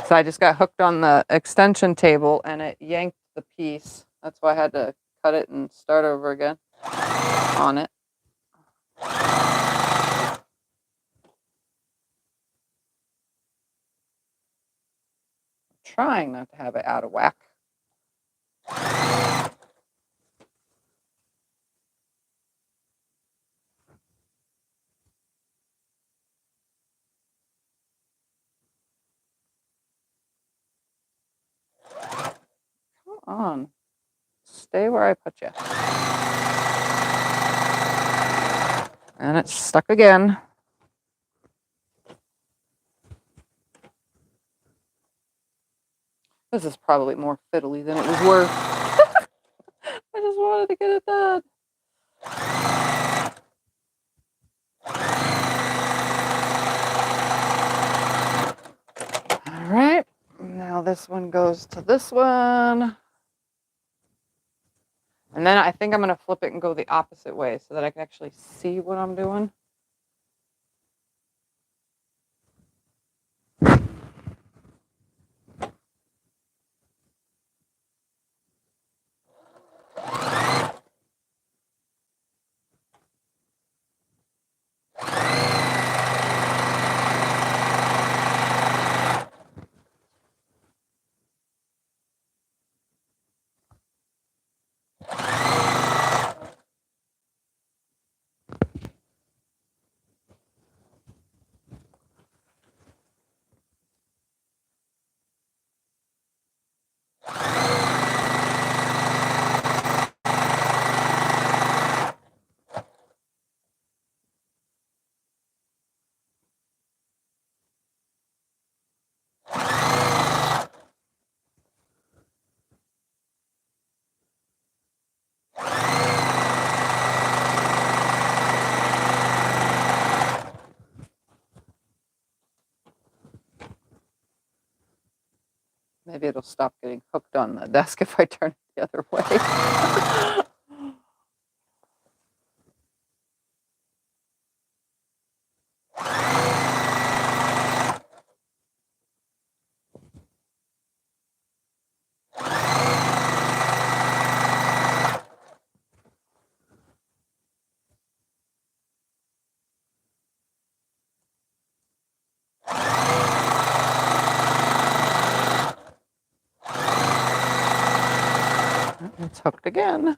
So I just got hooked on the extension table and it yanked the piece. That's why I had to cut it and start over again on it. Trying not to have it out of whack. Come on. Stay where I put you. And it's stuck again. This is probably more fiddly than it was worth. I just wanted to get it done. All right. Now this one goes to this one. And then I think I'm going to flip it and go the opposite way so that I can actually see what I'm doing. Maybe it'll stop getting hooked on the desk if I turn it the other way. it's hooked again.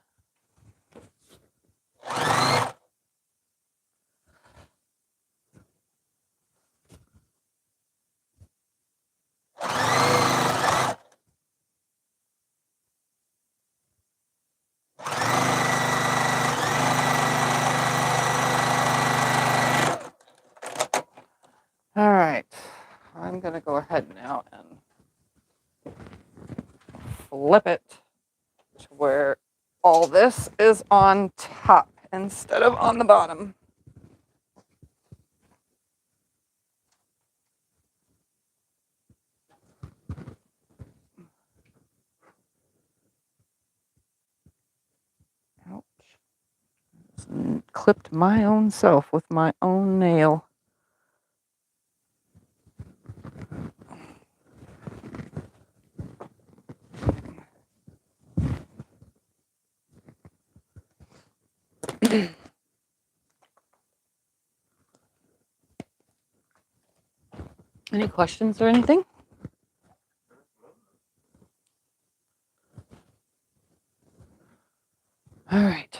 All right, I'm going to go ahead now and flip it to where all this is on top instead of on the bottom. Ouch. Just clipped my own self with my own nail. Any questions or anything? All right.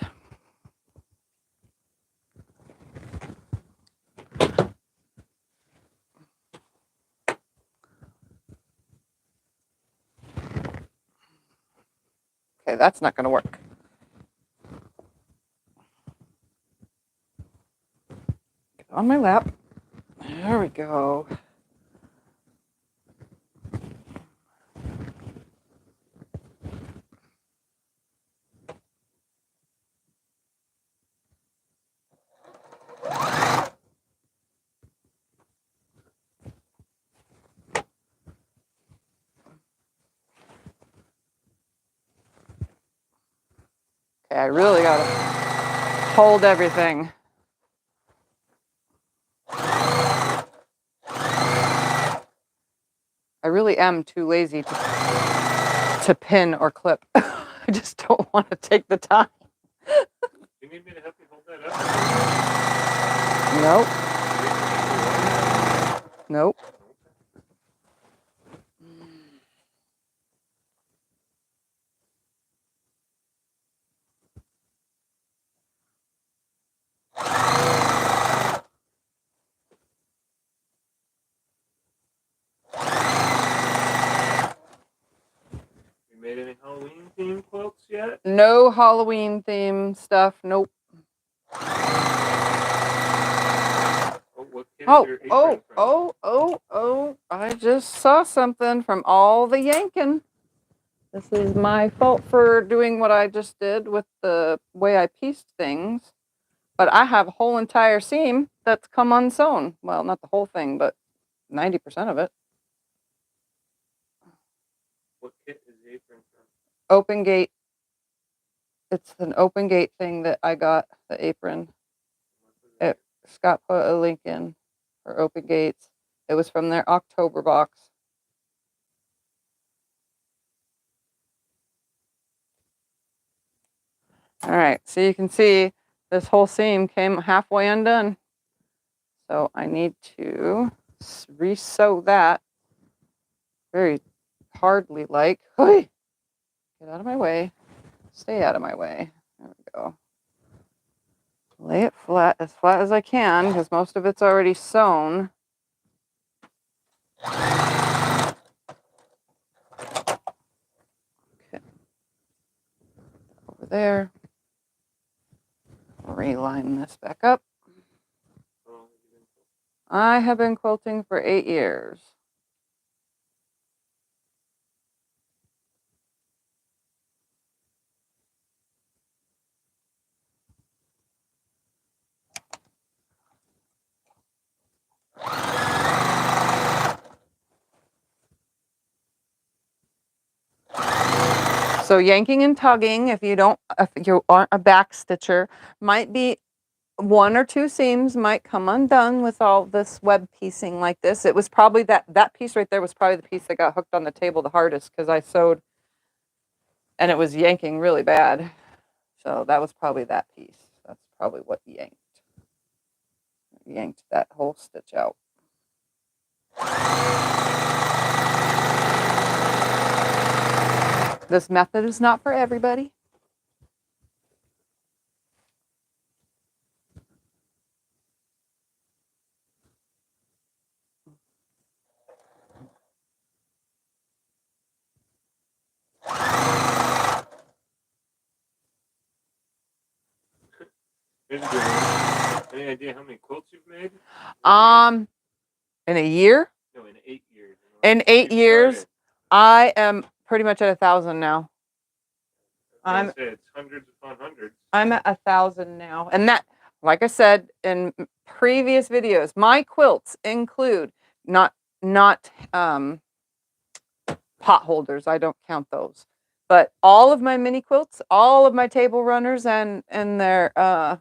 Okay, that's not going to work. Get on my lap. There we go. Okay, I really got to hold everything. I really am too lazy to pin or clip. I just don't want to take the time. You need me to help you hold that up? Nope. Nope. You made any Halloween themed quilts yet? No Halloween theme stuff. Nope. What kit is your apron from? I just saw something from all the yanking. This is my fault for doing what I just did with the way I pieced things. But I have a whole entire seam that's come unsewn. Well, not the whole thing, but 90% of it. What kit is the apron from? Open gate. It's an open gate thing that I got, the apron. Scott put a link in for open gates. It was from their October box. All right, so you can see this whole seam came halfway undone. So I need to re-sew that very hardly like. Get out of my way. Stay out of my way. There we go. Lay it flat as I can because most of it's already sewn. Okay. Over there. Reline this back up. I have been quilting for 8 years. So yanking and tugging, if you aren't a back stitcher, might be 1 or 2 seams might come undone with all this web piecing like this. It was probably that piece right there was probably the piece that got hooked on the table the hardest because I sewed and it was yanking really bad. So that was probably that piece. That's probably what yanked that whole stitch out. This method is not for everybody. Here's a good one. Any idea how many quilts you've made? In a year? No, in 8 years. In 8 years, I am pretty much at 1,000 now. I say it's hundreds upon hundreds. I'm at 1,000 now. And that, like I said in previous videos, my quilts include not pot holders. I don't count those. But all of my mini quilts, all of my table runners and their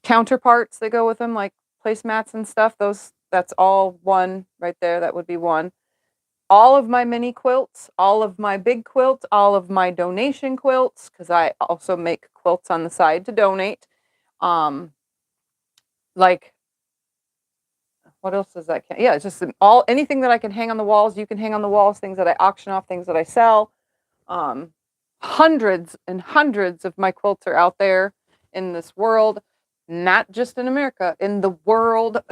counterparts that go with them, like placemats and stuff, that's all one right there. That would be one. All of my mini quilts, all of my big quilts, all of my donation quilts, because I also make quilts on the side to donate. Like, what else does that count? Yeah, it's just anything that I can hang on the walls. You can hang on the walls, things that I auction off, things that I sell. Hundreds and hundreds of my quilts are out there in this world, not just in America, in the world.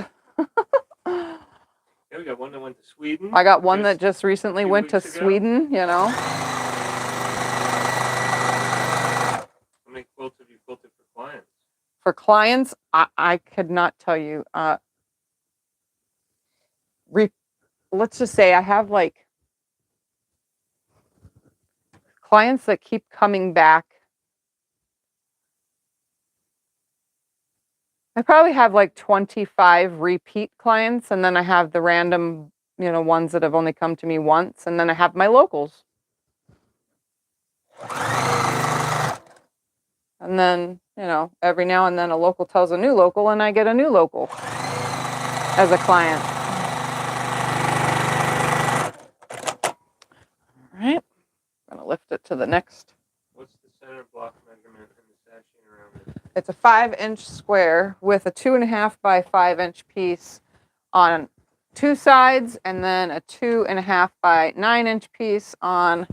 Yeah, we got one that went to Sweden. I got one that just recently went to Sweden, you know. How many quilts have you quilted for clients? For clients, I could not tell you. Let's just say I have like clients that keep coming back. I probably have like 25 repeat clients, and then I have the random, ones that have only come to me once, and then I have my locals. And then, every now and then a local tells a new local, and I get a new local as a client. All right, I'm going to lift it to the next. What's the center block measurement and the sashing around it? It's a 5-inch square with a 2.5 by 5-inch piece on 2 sides, and then a 2.5 by 9-inch piece on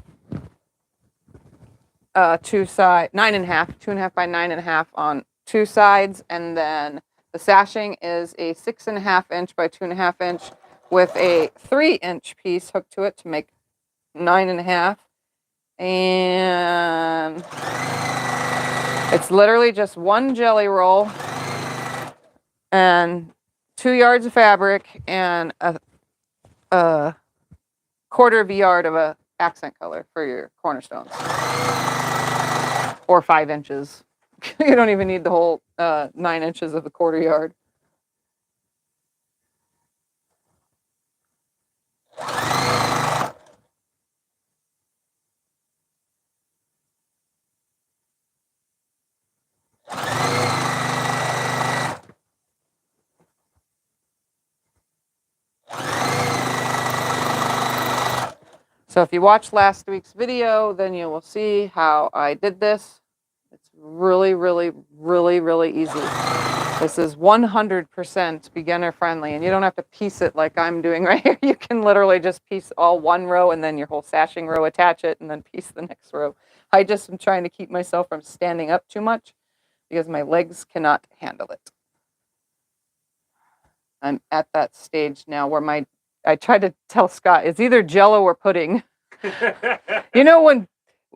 2 sides. 2.5 by 9.5 on 2 sides, and then the sashing is a 6.5 inch by 2.5 inch with a 3-inch piece hooked to it to make 9.5, and it's literally just one jelly roll and 2 yards of fabric and a quarter of a yard of a accent color for your cornerstones, or 5 inches. You don't even need the whole 9 inches of the quarter yard. So if you watched last week's video, then you will see how I did this. It's really, really, really, really easy. This is 100% beginner friendly, and you don't have to piece it like I'm doing right here. You can literally just piece all one row and then your whole sashing row, attach it, and then piece the next row. I just am trying to keep myself from standing up too much because my legs cannot handle it. I'm at that stage now where I try to tell Scott, it's either Jell-O or pudding. When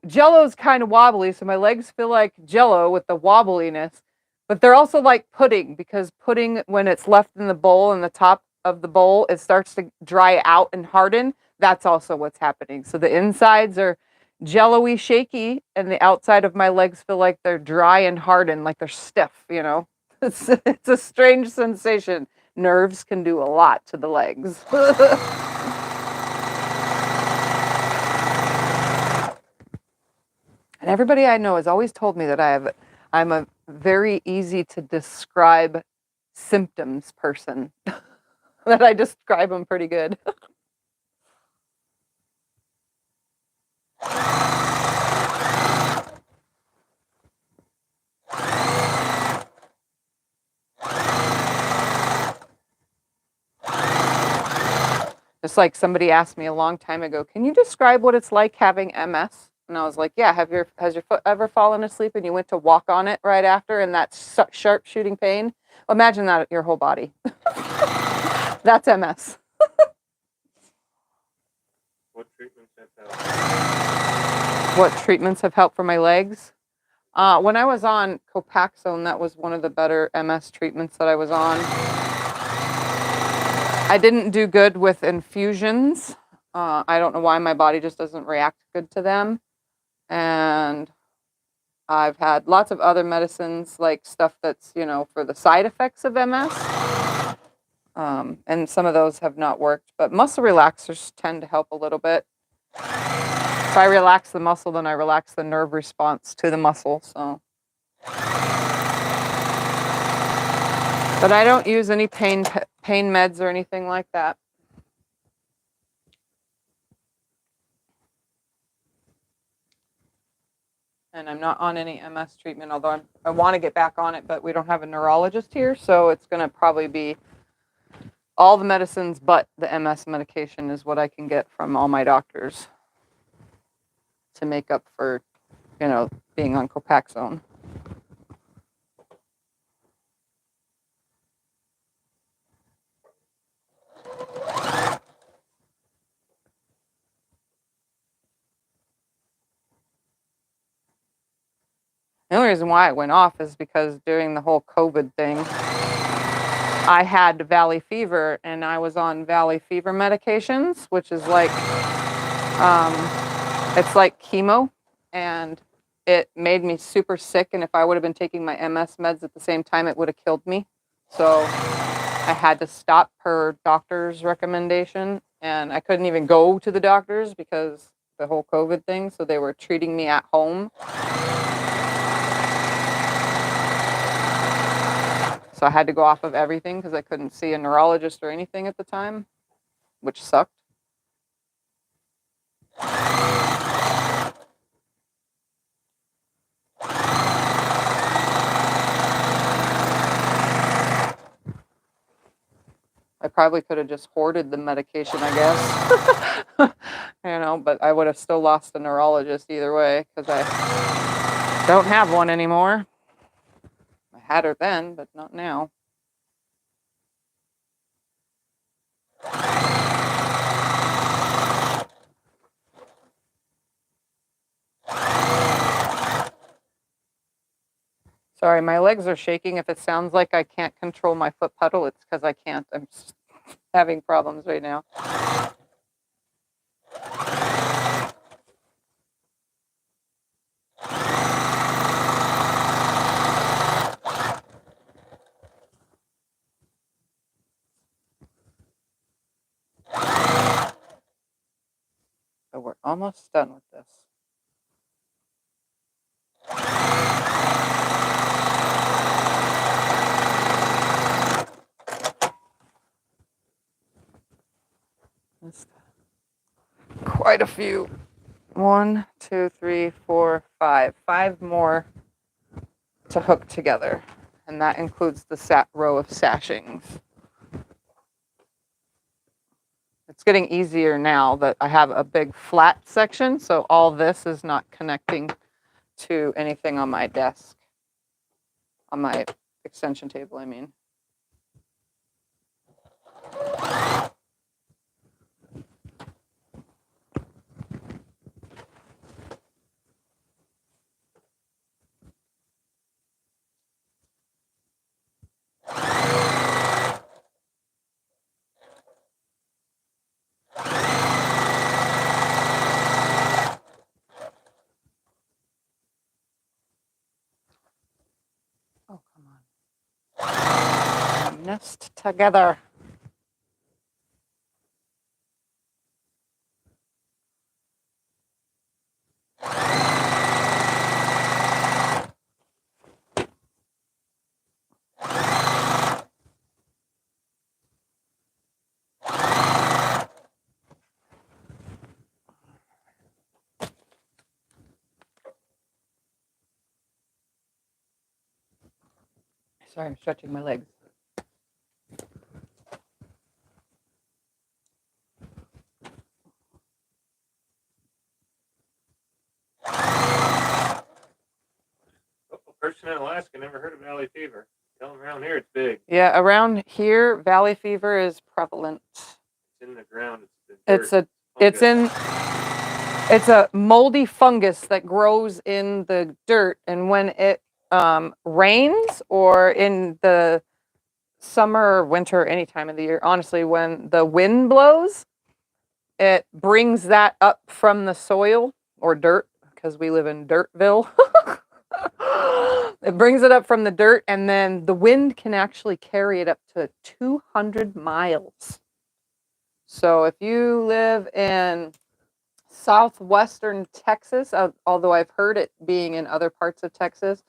Jell-O's kind of wobbly, so my legs feel like Jell-O with the wobbliness, but they're also like pudding, because pudding, when it's left in the bowl, in the top of the bowl, it starts to dry out and harden. That's also what's happening. So the insides are Jell-O-y shaky, and the outside of my legs feel like they're dry and hardened, like they're stiff, It's a strange sensation. Nerves can do a lot to the legs. And everybody I know has always told me that I'm a very easy to describe symptoms person. That I describe them pretty good. Just like somebody asked me a long time ago, can you describe what it's like having MS? And I was like, yeah, has your foot ever fallen asleep and you went to walk on it right after, and that sharp shooting pain? Well, imagine that at your whole body. That's MS. What treatments have helped? What treatments have helped for my legs? When I was on Copaxone, that was one of the better MS treatments that I was on. I didn't do good with infusions. I don't know why my body just doesn't react good to them. And I've had lots of other medicines, like stuff that's, you know, for the side effects of MS. And some of those have not worked, but muscle relaxers tend to help a little bit. If I relax the muscle, then I relax the nerve response to the muscle, so. But I don't use any pain meds or anything like that. And I'm not on any MS treatment, although I want to get back on it, but we don't have a neurologist here, so it's going to probably be all the medicines but the MS medication is what I can get from all my doctors to make up for, you know, being on Copaxone. The only reason why it went off is because during the whole COVID thing, I had valley fever and I was on valley fever medications, which is like, it's like chemo, and it made me super sick. And if I would have been taking my MS meds at the same time, it would have killed me. So I had to stop per doctor's recommendation, and I couldn't even go to the doctors because the whole COVID thing. So they were treating me at home. So I had to go off of everything because I couldn't see a neurologist or anything at the time, which sucked. I probably could have just hoarded the medication, I guess. You know, but I would have still lost the neurologist either way because I don't have one anymore. I had her then, but not now. Sorry, my legs are shaking. If it sounds like I can't control my foot pedal, it's because I can't. I'm just having problems right now. So we're almost done with this. That's quite a few. 1, 2, 3, 4, 5. 5 more to hook together. And that includes the row of sashings. It's getting easier now that I have a big flat section, so all this is not connecting to anything on my desk. On my extension table, I mean. Oh, come on. Nest together. Sorry, I'm stretching my legs. Person in Alaska never heard of valley fever. Tell them around here it's big. Yeah, around here, valley fever is prevalent. It's in the ground. It's It's a moldy fungus that grows in the dirt, and when it rains or in the summer or winter, any time of the year, honestly, when the wind blows, it brings that up from the soil or dirt, because we live in Dirtville. It brings it up from the dirt, and then the wind can actually carry it up to 200 miles. So if you live in southwestern Texas, although I've heard it being in other parts of Texas,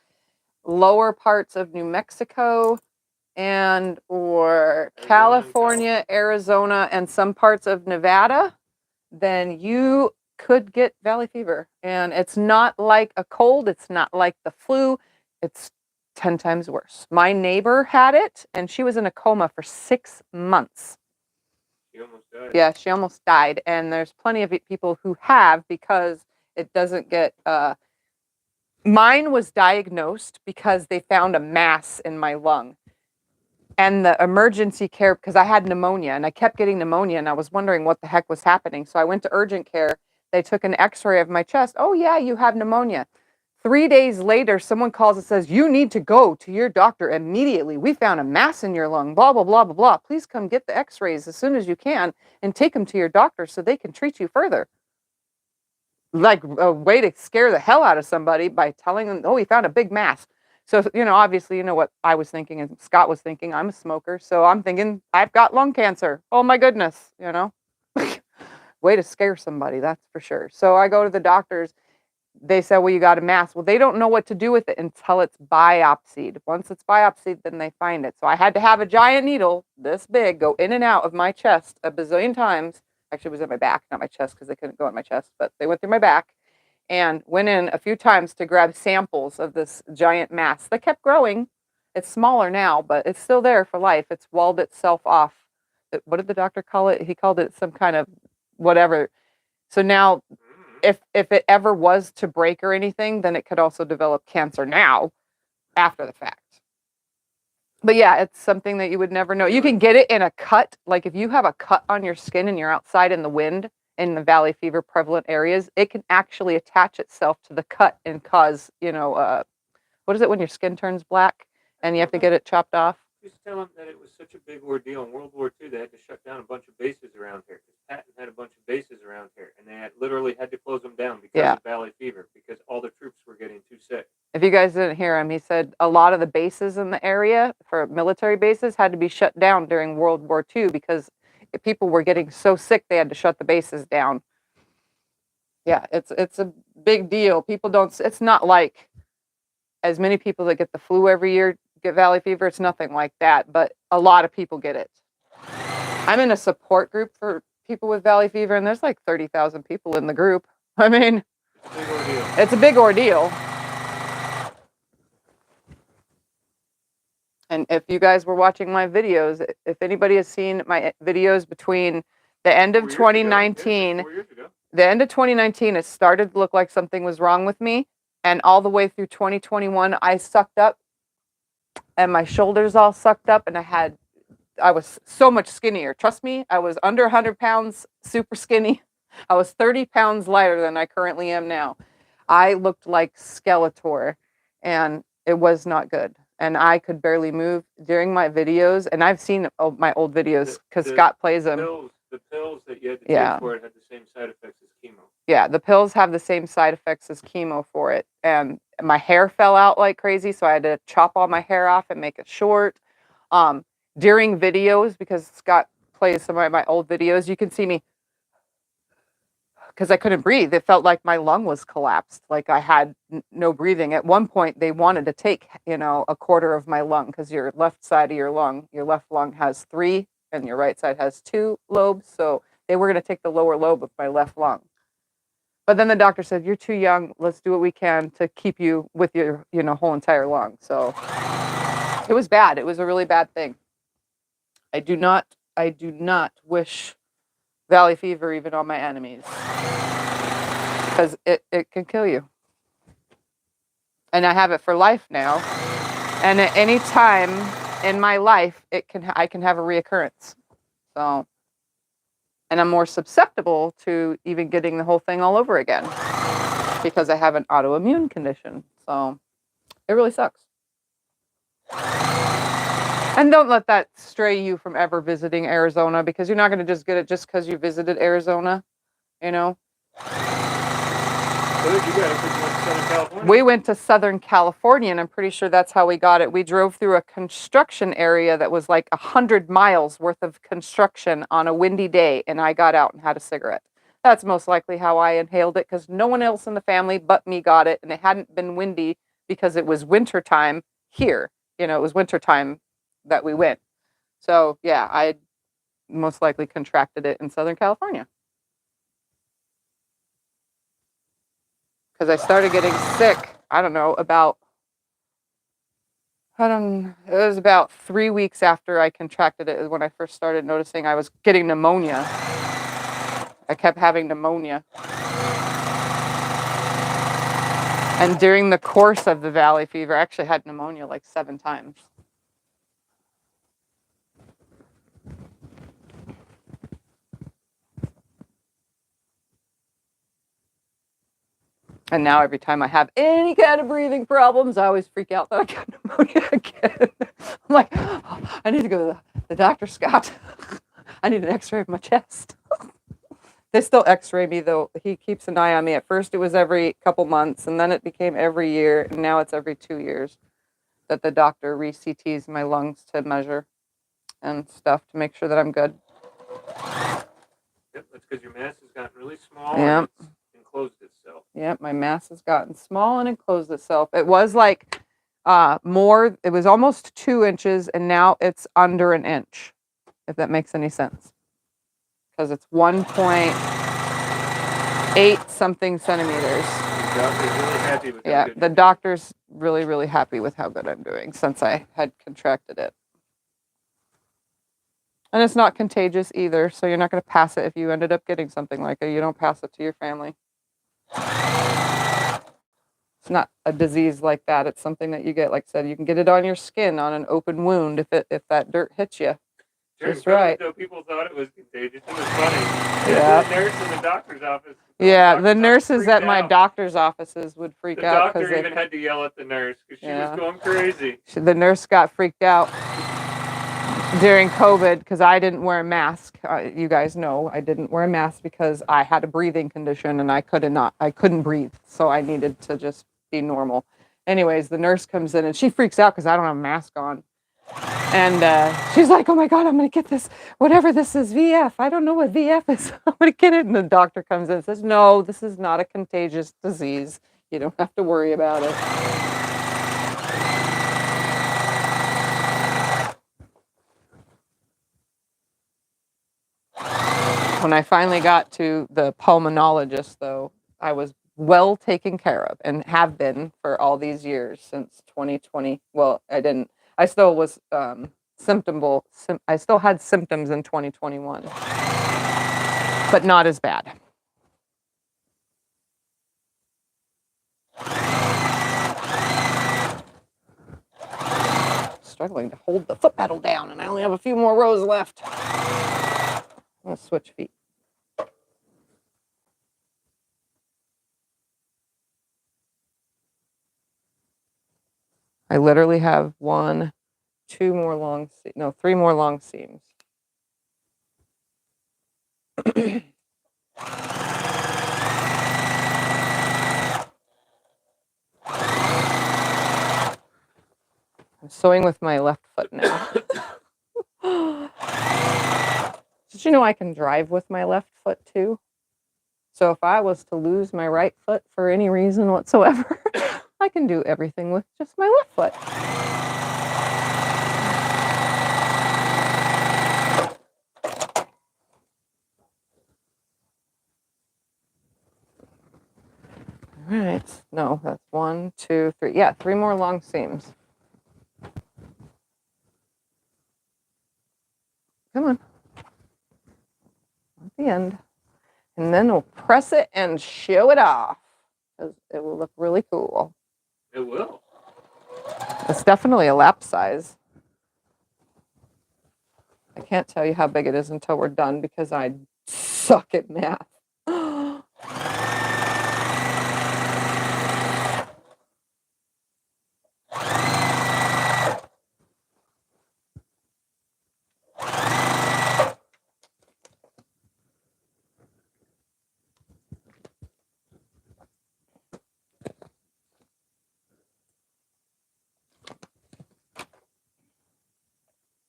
lower parts of New Mexico and or California, Arizona, and some parts of Nevada, then you could get valley fever. And it's not like a cold, it's not like the flu, it's 10 times worse. My neighbor had it, and she was in a coma for 6 months. She almost died. Yeah, she almost died. And there's plenty of people who have, because it doesn't get... Mine was diagnosed because they found a mass in my lung. And the emergency care, because I had pneumonia, and I kept getting pneumonia, and I was wondering what the heck was happening. So I went to urgent care. They took an x-ray of my chest. Oh, yeah, you have pneumonia. 3 days later, someone calls and says, you need to go to your doctor immediately. We found a mass in your lung, blah, blah, blah, blah, blah. Please come get the x-rays as soon as you can and take them to your doctor so they can treat you further. Like a way to scare the hell out of somebody by telling them, oh, we found a big mass. So, obviously, what I was thinking and Scott was thinking. I'm a smoker, so I'm thinking I've got lung cancer. Oh, my goodness, Way to scare somebody, that's for sure. So I go to the doctors. They said, well, you got a mass. Well, they don't know what to do with it until it's biopsied. Once it's biopsied, then they find it. So I had to have a giant needle this big go in and out of my chest a bazillion times. Actually, it was in my back, not my chest, because they couldn't go in my chest, but they went through my back and went in a few times to grab samples of this giant mass that kept growing. It's smaller now, but it's still there for life. It's walled itself off. What did the doctor call it? He called it some kind of whatever. So now, if it ever was to break or anything, then it could also develop cancer now, after the fact. But yeah, it's something that you would never know. You can get it in a cut. Like if you have a cut on your skin and you're outside in the wind in the valley fever prevalent areas, it can actually attach itself to the cut and cause, what is it when your skin turns black and you have to get it chopped off? Just tell them that it was such a big ordeal in World War II. They had to shut down a bunch of bases around here. Patton had a bunch of bases around here, and they literally had to close them down because of valley fever, because all the troops were getting too sick. If you guys didn't hear him, he said a lot of the bases in the area for military bases had to be shut down during World War II because people were getting so sick they had to shut the bases down. Yeah, it's a big deal. People don't. It's not like as many people that get the flu every year get valley fever. It's nothing like that, but a lot of people get it. I'm in a support group for people with valley fever, and there's like 30,000 people in the group. I mean, it's a big ordeal. And if you guys were watching my videos, if anybody has seen my videos between the end of 2019, the end of 2019, it started to look like something was wrong with me. And all the way through 2021, I sucked up and my shoulders all sucked up, and I was so much skinnier. Trust me, I was under 100 pounds, super skinny. I was 30 pounds lighter than I currently am now. I looked like Skeletor, and it was not good. And I could barely move during my videos. And I've seen my old videos because Scott plays them. The pills that you had to take for it had the same side effects as chemo. Yeah, the pills have the same side effects as chemo for it. And my hair fell out like crazy, so I had to chop all my hair off and make it short. During videos, because Scott plays some of my old videos, you can see me, because I couldn't breathe. It felt like my lung was collapsed, like I had no breathing. At one point, they wanted to take, a quarter of my lung, because your left side of your left lung has 3, and your right side has 2 lobes. So they were going to take the lower lobe of my left lung. But then the doctor said, you're too young. Let's do what we can to keep you with your, whole entire lung. So it was bad. It was a really bad thing. I do not wish valley fever even on my enemies, because it can kill you. And I have it for life now. And at any time in my life, I can have a reoccurrence. So And I'm more susceptible to even getting the whole thing all over again because I have an autoimmune condition. So it really sucks. And don't let that stray you from ever visiting Arizona, because you're not going to just get it just because you visited Arizona, you know? Good, you got it, 'cause you went to Southern California. We went to Southern California, and I'm pretty sure that's how we got it. We drove through a construction area that was like 100 miles worth of construction on a windy day, and I got out and had a cigarette. That's most likely how I inhaled it, because no one else in the family but me got it, and it hadn't been windy because it was wintertime here. You know, it was wintertime that we went. So, yeah, I most likely contracted it in Southern California. Because I started getting sick, I don't know, it was about 3 weeks after I contracted it is when I first started noticing I was getting pneumonia. I kept having pneumonia. And during the course of the valley fever, I actually had pneumonia like 7 times. And now every time I have any kind of breathing problems, I always freak out that I got pneumonia again. I'm like, oh, I need to go to the doctor, Scott. I need an x-ray of my chest. They still x-ray me, though. He keeps an eye on me. At first it was every couple months, and then it became every year, and now it's every 2 years that the doctor re-CTs my lungs to measure and stuff to make sure that I'm good. Yep, that's because your mass has gotten really small. Yep. And it's enclosed itself. Yep, my mass has gotten small and enclosed itself. It was like more, it was almost 2 inches, and now it's under an inch, if that makes any sense. Because it's 1.8 something centimeters. The doctor's really happy with Yeah, the doctor's really, really happy with how good I'm doing since I had contracted it. And it's not contagious either, so you're not going to pass it if you ended up getting something like it. You don't pass it to your family. It's not a disease like that. It's something that you get, like I said, you can get it on your skin, on an open wound if that dirt hits you. That's right. Though people thought it was contagious. It was funny. Yeah. The nurse in the doctor's office. Yeah, the nurses at my doctor's offices would freak out. The doctor even had to yell at the nurse because she was going crazy. The nurse got freaked out during COVID because I didn't wear a mask. You guys know I didn't wear a mask because I had a breathing condition and I couldn't breathe, so I needed to just be normal. Anyways, the nurse comes in and she freaks out because I don't have a mask on. And she's like, oh my God, I'm going to get this, whatever this is, VF. I don't know what VF is. I'm going to get it. And the doctor comes in and says, no, this is not a contagious disease. You don't have to worry about it. When I finally got to the pulmonologist, though, I was well taken care of and have been for all these years since 2020. Well, I still was I still had symptoms in 2021, but not as bad. Struggling to hold the foot pedal down, and I only have a few more rows left. I'm gonna switch feet. I literally have 3 more long seams. I'm sewing with my left foot now. Did you know I can drive with my left foot too? So if I was to lose my right foot for any reason whatsoever, I can do everything with just my left foot. All right, no, that's 1, 2, 3. Yeah, 3 more long seams. Come on. At the end. And then we'll press it and show it off, because it will look really cool. It will. It's definitely a lap size. I can't tell you how big it is until we're done because I suck at math.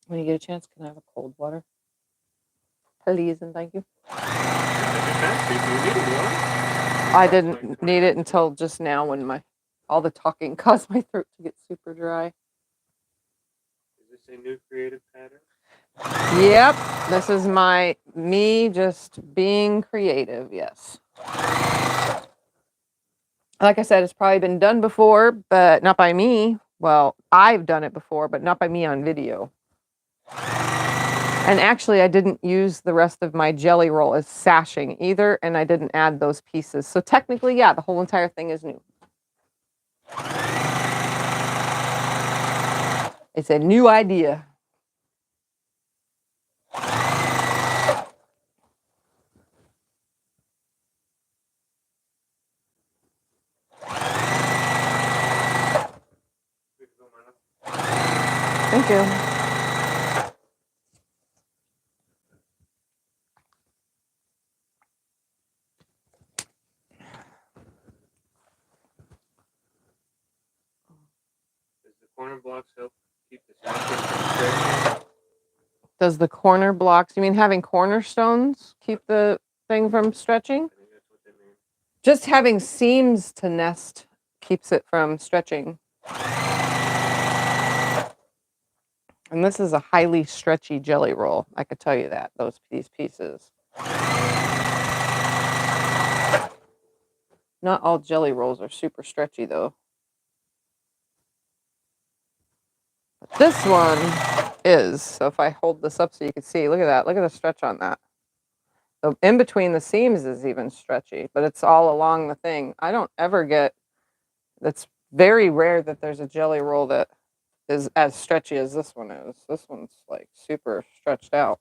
When you get a chance, can I have a cold water? Please and thank you. I didn't need it until just now when all the talking caused my throat to get super dry. Is this a new creative pattern? Yep, this is me just being creative, yes. Like I said, it's probably been done before, but not by me. Well, I've done it before, but not by me on video. And actually, I didn't use the rest of my jelly roll as sashing either, and I didn't add those pieces. So technically, yeah, the whole entire thing is new. It's a new idea. Thank you. Does the corner blocks help keep the sampling from stretching? Does the corner blocks, you mean having cornerstones keep the thing from stretching? I think that's what they mean. Just having seams to nest keeps it from stretching. And this is a highly stretchy jelly roll. I could tell you that, these pieces. Not all jelly rolls are super stretchy though. But this one is. So if I hold this up so you can see, look at that. Look at the stretch on that. The in between the seams is even stretchy, but it's all along the thing. I don't ever get, that's very rare that there's a jelly roll that is as stretchy as this one is. This one's like super stretched out.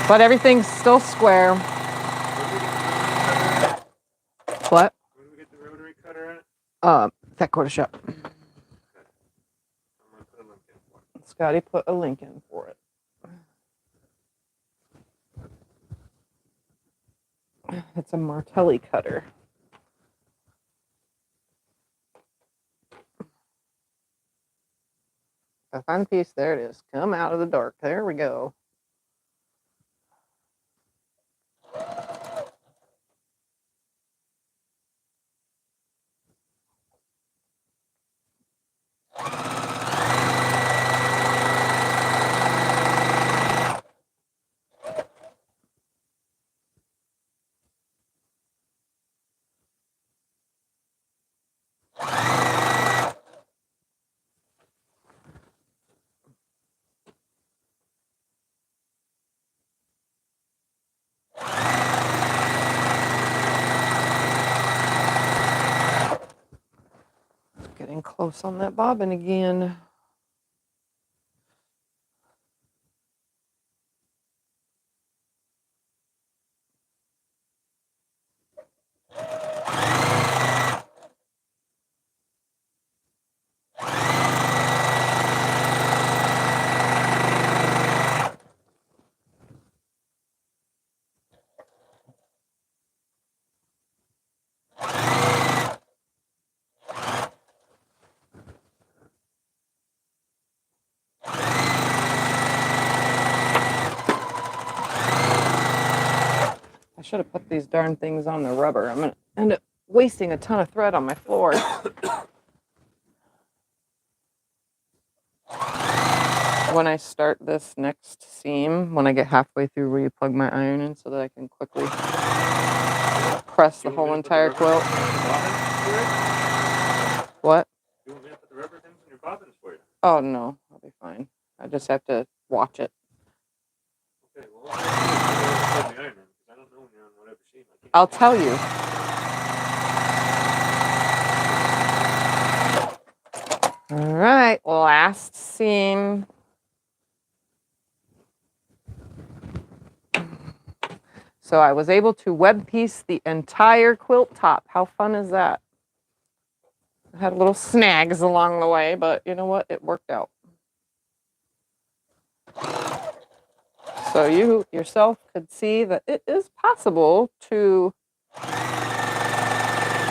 But everything's still square. What? Where do we get the rotary cutter at? That quarter shop. I'm gonna put a link in for it. Scotty put a link in for it. It's a Martelli cutter. A fun piece. There it is. Come out of the dark. There we go. Getting close on that bobbin again. I should have put these darn things on the rubber. I'm going to end up wasting a ton of thread on my floor. When I start this next seam, when I get halfway through where you plug my iron in so that I can quickly press the whole entire quilt. What? You want me to put the rubber things in your bobbins for you? Oh, no. I'll be fine. I just have to watch it. Okay, well, I don't know when you're on whatever seam. I'll tell you. All right, last seam. So I was able to web piece the entire quilt top. How fun is that? I had little snags along the way, but you know what? It worked out. So you yourself could see that it is possible to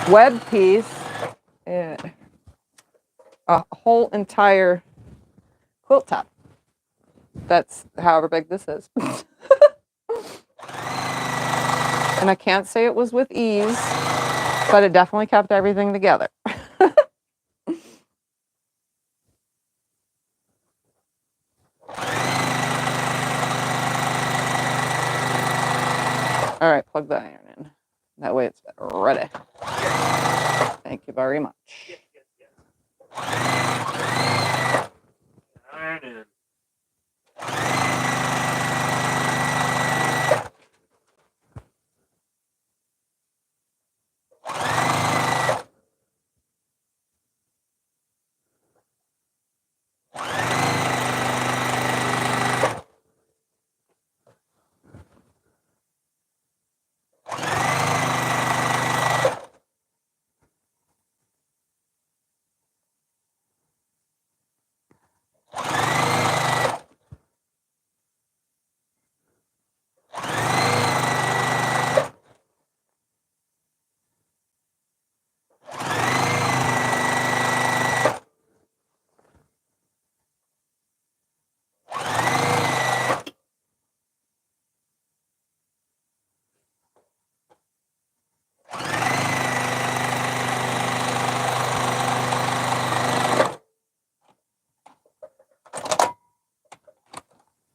web piece a whole entire quilt top. That's however big this is. And I can't say it was with ease, but it definitely kept everything together. All right, plug the iron in. That way it's ready. Thank you very much. Iron in.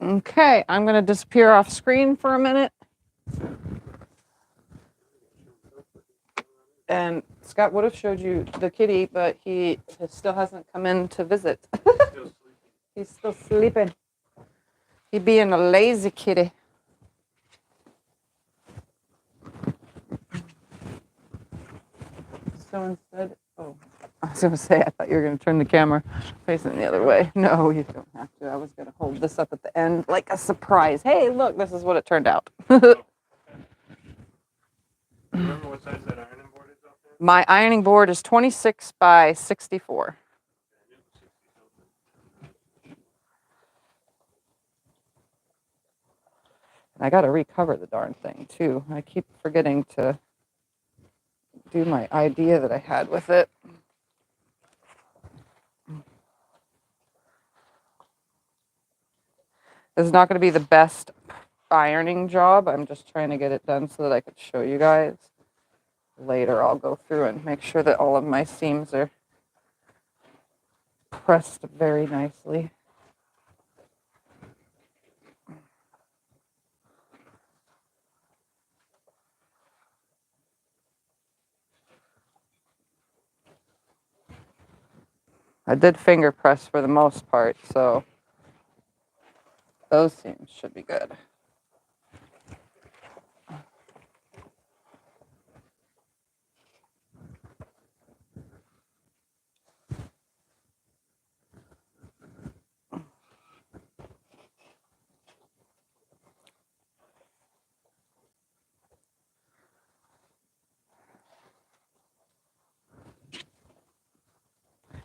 Okay, I'm going to disappear off screen for a minute. And Scott would have showed you the kitty, but he still hasn't come in to visit. He's still sleeping. He being a lazy kitty. So instead, oh, I was going to say, I thought you were going to turn the camera facing the other way. No, you don't have to. I was going to hold this up at the end like a surprise. Hey, look, this is what it turned out. Remember what size that ironing board is out there? My ironing board is 26 by 64. I got to recover the darn thing too. I keep forgetting to do my idea that I had with it. This is not going to be the best ironing job. I'm just trying to get it done so that I could show you guys. Later I'll go through and make sure that all of my seams are pressed very nicely. I did finger press for the most part, so those seams should be good.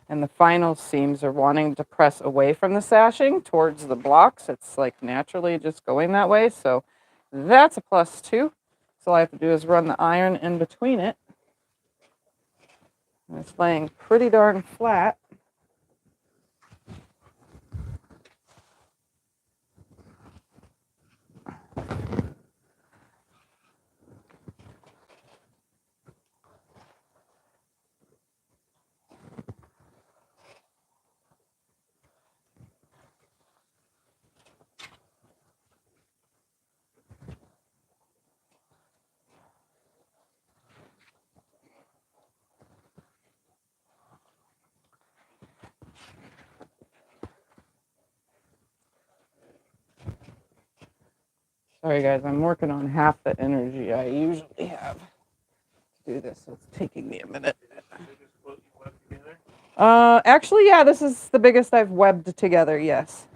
And the final seams are wanting to press away from the sashing towards the blocks. It's like naturally just going that way. So that's a +2. So all I have to do is run the iron in between it. And it's laying pretty darn flat. Sorry guys, I'm working on half the energy I usually have to do this, so it's taking me a minute. Actually, yeah, this is the biggest I've webbed together, yes.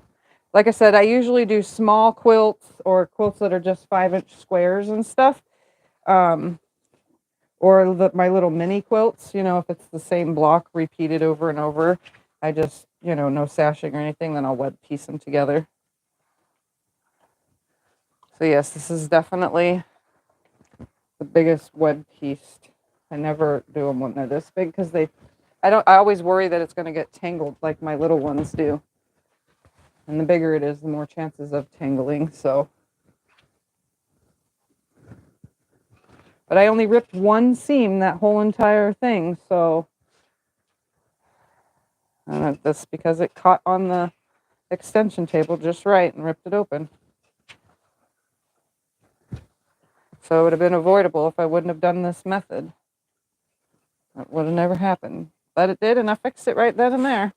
like I said, I usually do small quilts or quilts that are just 5-inch squares and stuff. Or my little mini quilts, you know, if it's the same block repeated over and over, I just, you know, no sashing or anything, then I'll web piece them together. So yes, this is definitely the biggest web piece. I never do them when they're this big because I always worry that it's going to get tangled like my little ones do. And the bigger it is, the more chances of tangling, so. But I only ripped one seam that whole entire thing, so. And that's because it caught on the extension table just right and ripped it open. So it would have been avoidable if I wouldn't have done this method. It would have never happened. But it did, and I fixed it right then and there.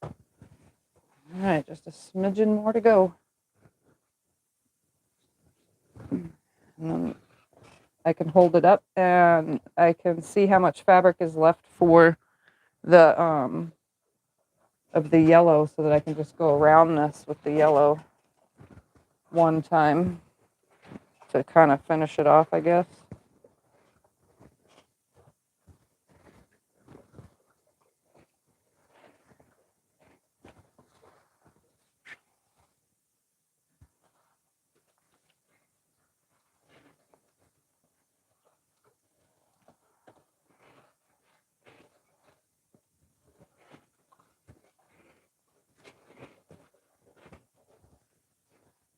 All right, just a smidgen more to go. And then I can hold it up and I can see how much fabric is left for the of the yellow so that I can just go around this with the yellow one time to kind of finish it off, I guess.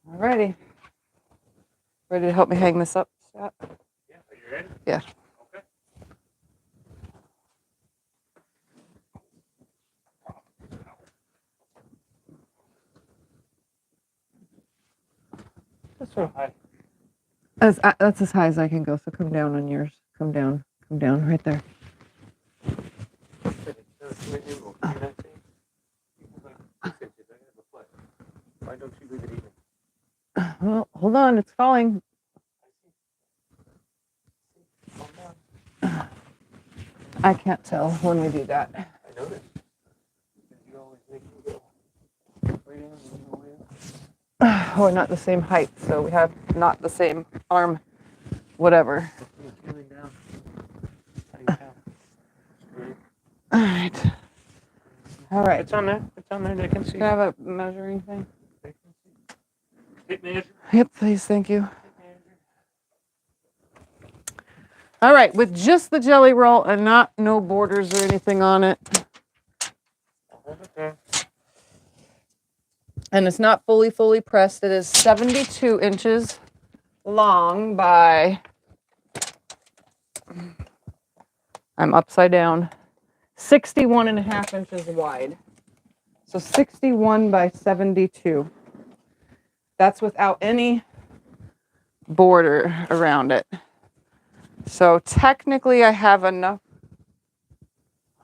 Alrighty. Ready to help me hang this up, Scott? Yeah, are you ready? Yeah. Okay. That's as high as I can go, so come down on yours. Come down, right there. Why don't you leave it even? Well, hold on, it's falling. I can't tell when we do that. I noticed. You always make me go right in and go in. We're not the same height, so we have not the same arm, whatever. All right. All right. It's on there. It's on there. They can see. Do you have a measuring thing? They can see. Tape measure. Yep, please, thank you. All right, with just the jelly roll and no borders or anything on it. I'll hold it there. And it's not fully pressed. It is 72 inches long by, I'm upside down, 61.5 inches wide. So 61 by 72. That's without any border around it. So technically I have enough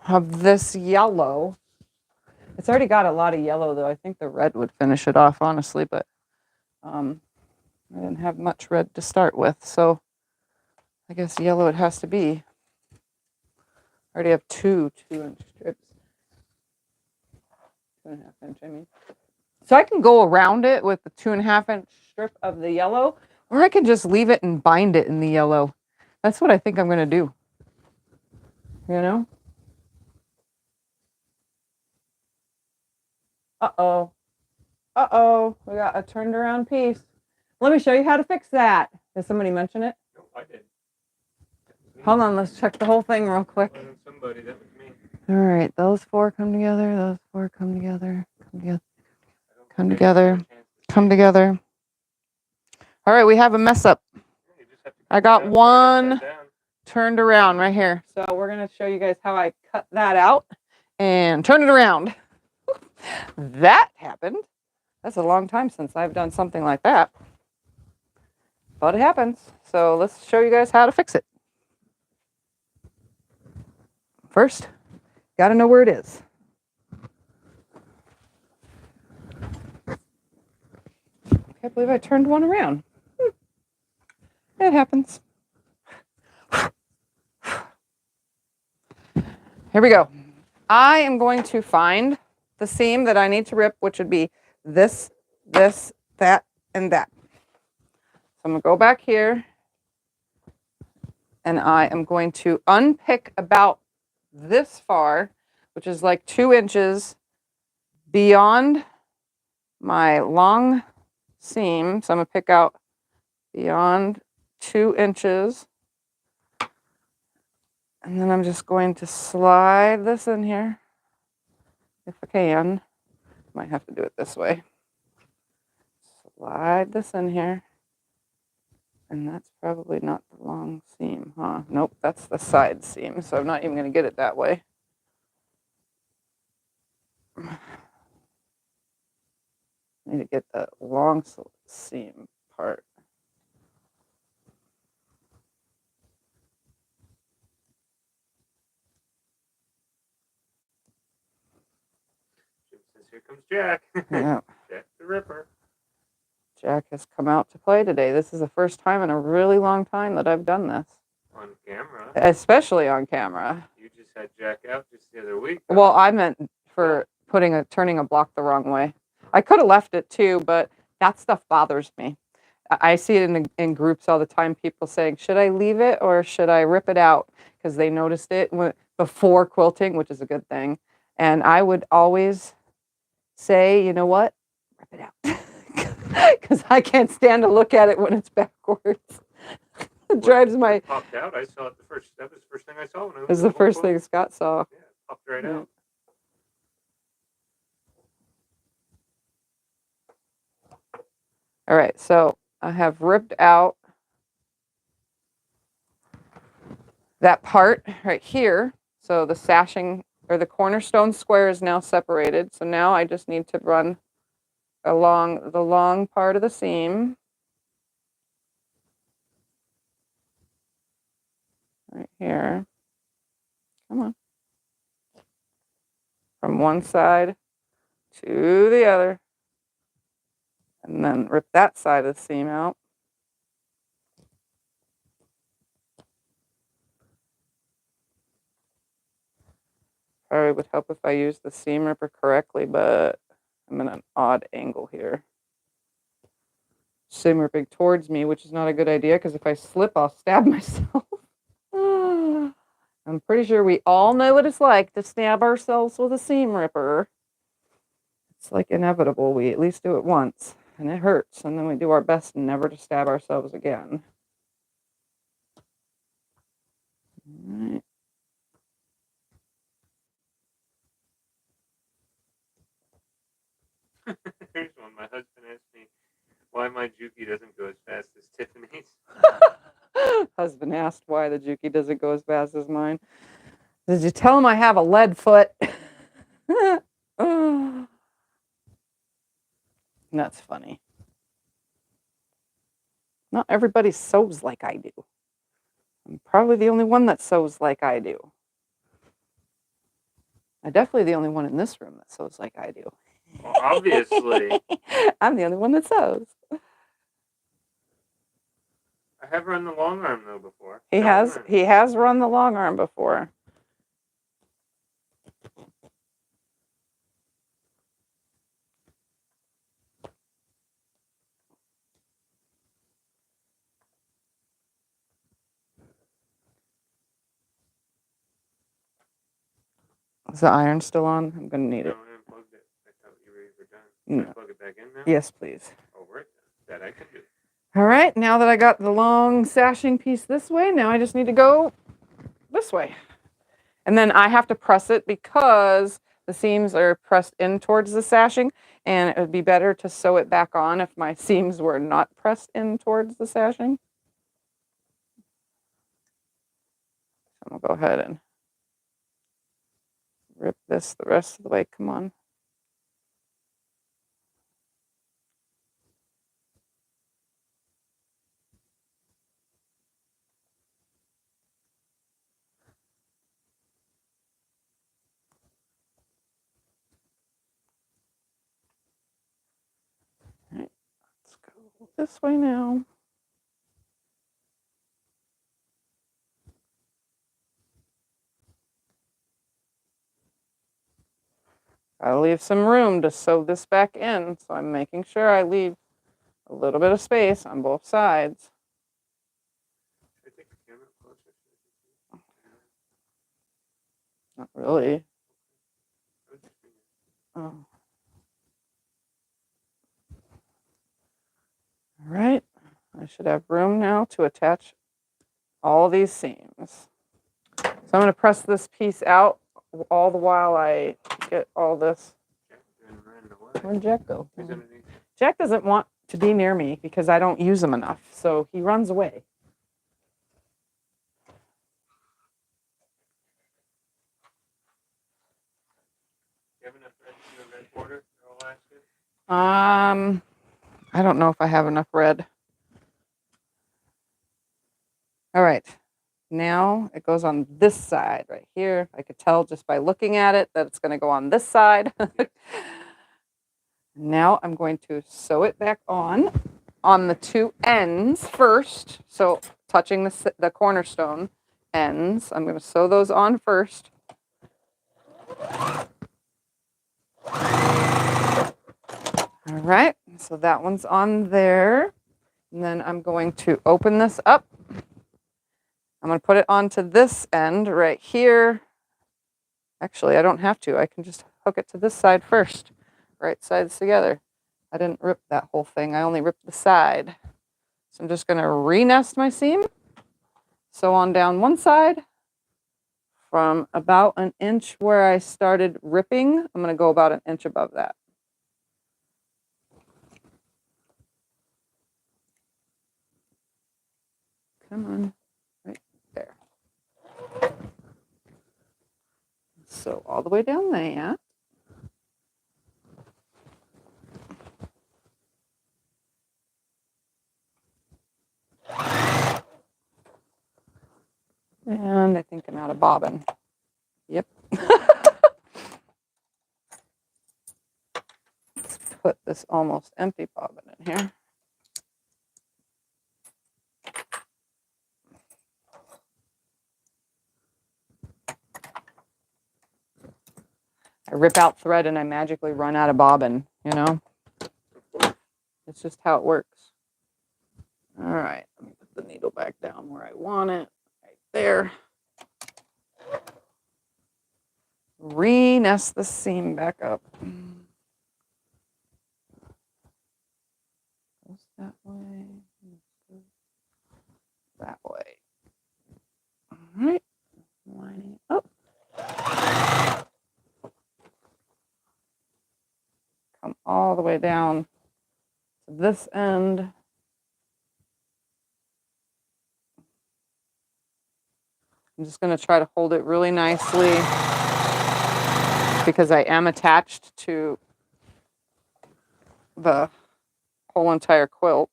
of this yellow. It's already got a lot of yellow though. I think the red would finish it off, honestly, but I didn't have much red to start with. So I guess yellow it has to be. I already have two 2-inch strips. 2.5 inch, I mean. So I can go around it with the 2.5 inch strip of the yellow, or I can just leave it and bind it in the yellow. That's what I think I'm going to do. You know? Uh-oh. Uh-oh. We got a turned around piece. Let me show you how to fix that. Did somebody mention it? No, I did. Hold on, let's check the whole thing real quick. Somebody, that was me. All right, those four come together. Those four come together. Come together. Come together. Come together. All right, we have a mess up. I got one turned around right here. So we're going to show you guys how I cut that out and turn it around. That happened. That's a long time since I've done something like that. But it happens. So let's show you guys how to fix it. First, got to know where it is. Can't believe I turned one around. It happens. Here we go. I am going to find the seam that I need to rip, which would be this, this, that, and that. So I'm going to go back here, and I am going to unpick about this far, which is like 2 inches beyond my long seam. So I'm going to pick out beyond 2 inches. And then I'm just going to slide this in here, if I can. Might have to do it this way. Slide this in here. And that's probably not the long seam, huh? Nope, that's the side seam, so I'm not even going to get it that way. Need to get the long seam part. Jim says, here comes Jack. Yeah. Jack the Ripper. Jack has come out to play today. This is the first time in a really long time that I've done this. On camera. Especially on camera. You just had Jack out just the other week. Well, I meant for turning a block the wrong way. I could have left it too, but that stuff bothers me. I see it in groups all the time, people saying, should I leave it or should I rip it out? Because they noticed it before quilting, which is a good thing. And I would always say, you know what? Rip it out. Because I can't stand to look at it when it's backwards. It drives my... It popped out. I saw it that was the first thing I saw. When I it was the first thing Scott saw. Yeah, it popped right out. All right, so I have ripped out that part right here. So the sashing or the cornerstone square is now separated. So now I just need to run along the long part of the seam. Right here. Come on. From one side to the other. And then rip that side of the seam out. Probably would help if I used the seam ripper correctly, but I'm in an odd angle here. Seam ripping towards me, which is not a good idea because if I slip, I'll stab myself. I'm pretty sure we all know what it's like to stab ourselves with a seam ripper. It's like inevitable. We at least do it once, and it hurts, and then we do our best never to stab ourselves again. All right. Here's one. My husband asked me why my Juki doesn't go as fast as Tiffany's. Husband asked why the Juki doesn't go as fast as mine. Did you tell him I have a lead foot? That's funny. Not everybody sews like I do. I'm probably the only one that sews like I do. I'm definitely the only one in this room that sews like I do. Well, obviously. I'm the only one that sews. I have run the long arm though before. He has run the long arm before. Is the iron still on? I'm gonna need it. No, I unplugged it. I thought you were done. No. Can I plug it back in now? Yes, please. All right. That I can do. All right, now that I got the long sashing piece this way, now I just need to go this way. And then I have to press it because the seams are pressed in towards the sashing, and it would be better to sew it back on if my seams were not pressed in towards the sashing. So I'm gonna go ahead and rip this the rest of the way. Come on. All right, let's go this way now. Gotta leave some room to sew this back in, so I'm making sure I leave a little bit of space on both sides. Should I take the camera closer? Not really. I was just thinking. Oh. All right, I should have room now to attach all these seams. So I'm going to press this piece out all the while I get all this. Where'd Jack go? He's underneath. Jack doesn't want to be near me because I don't use him enough, so he runs away. Do you have enough red to do a red border? All asking? I don't know if I have enough red. All right, now it goes on this side right here. I could tell just by looking at it that it's going to go on this side. Now I'm going to sew it back on the two ends first. So touching the cornerstone ends, I'm going to sew those on first. All right, so that one's on there. And then I'm going to open this up. I'm going to put it onto this end right here. Actually, I don't have to. I can just hook it to this side first. Right sides together. I didn't rip that whole thing. I only ripped the side. So I'm just going to re-nest my seam. Sew on down one side. From about an inch where I started ripping, I'm going to go about an inch above that. Come on. Right there. So all the way down there. And I think I'm out of bobbin. Yep. Let's put this almost empty bobbin in here. I rip out thread and I magically run out of bobbin, you know? It's just how it works. All right, let me put the needle back down where I want it, right there. Re-nest the seam back up. Goes that way. That way. All right, lining up. Come all the way down to this end. I'm just going to try to hold it really nicely because I am attached to the whole entire quilt.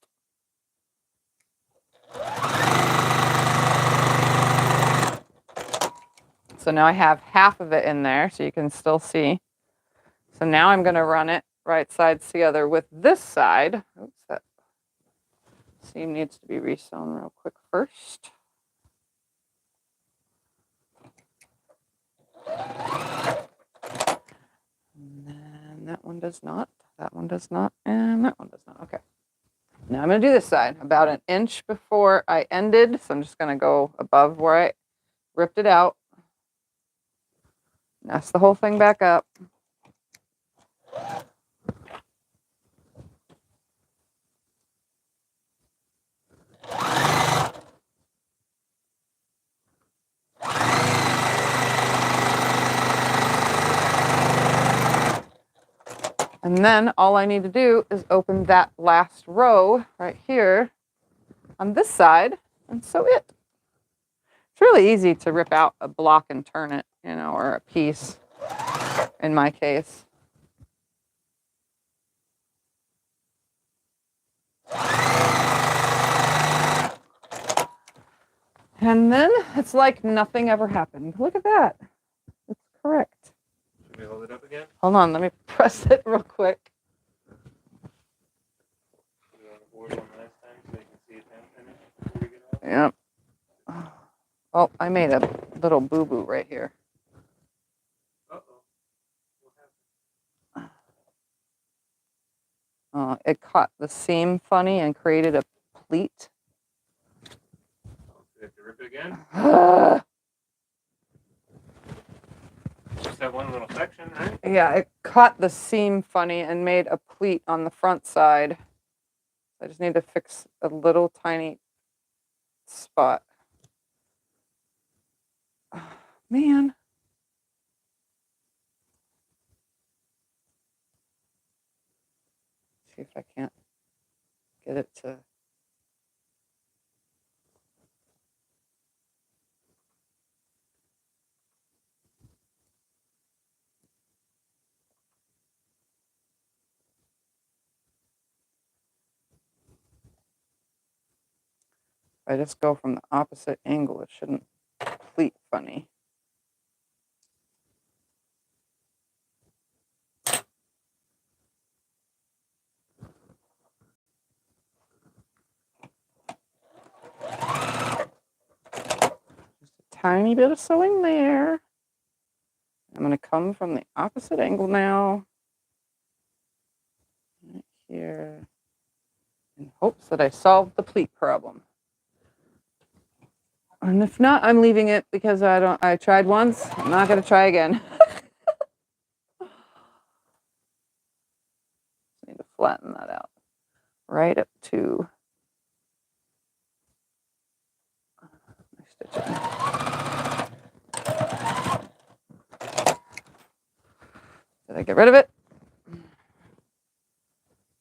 So now I have half of it in there, so you can still see. So now I'm going to run it right sides together with this side. Oops, that seam needs to be resewn real quick first. And then that one does not, that one does not, and that one does not. Okay. Now I'm going to do this side about an inch before I ended. So I'm just going to go above where I ripped it out. Nest the whole thing back up. And then all I need to do is open that last row right here on this side and sew it. It's really easy to rip out a block and turn it, you know, or a piece in my case. And then it's like nothing ever happened. Look at that. It's correct. Should we hold it up again? Hold on, let me press it real quick. Put it on the board one last time so you can see it half finished before we get off. Yep. Oh, I made a little boo-boo right here. Uh-oh. What happened? It caught the seam funny and created a pleat. You have to rip it again. Yeah, Just that one little section, right? it caught the seam funny and made a pleat on the front side. I just need to fix a little tiny spot. Man. See if I can't get it to. If I just go from the opposite angle, it shouldn't pleat funny. Just a tiny bit of sewing there. I'm going to come from the opposite angle now. Right here. In hopes that I solved the pleat problem. And if not, I'm leaving it because I tried once. I'm not going to try again. Need to flatten that out. Right up to my stitching. Did I get rid of it?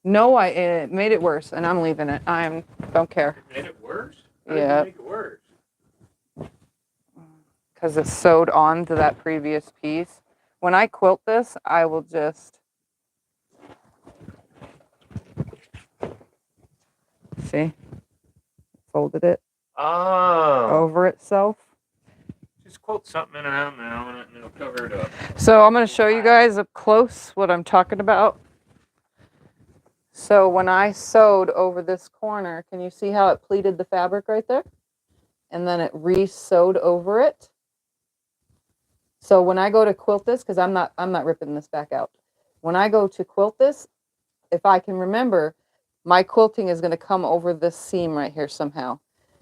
No, it made it worse, and I'm leaving it. I don't care. It made it worse? Yeah. How did it make it worse? Because it's sewed on to that previous piece. When I quilt this, I will just see, folded it over itself. Just quilt something around now on it and it'll cover it up. So I'm going to show you guys up close what I'm talking about. So when I sewed over this corner, can you see how it pleated the fabric right there? And then it re-sewed over it. So when I go to quilt this, because I'm not ripping this back out. When I go to quilt this, if I can remember, my quilting is going to come over this seam right here somehow.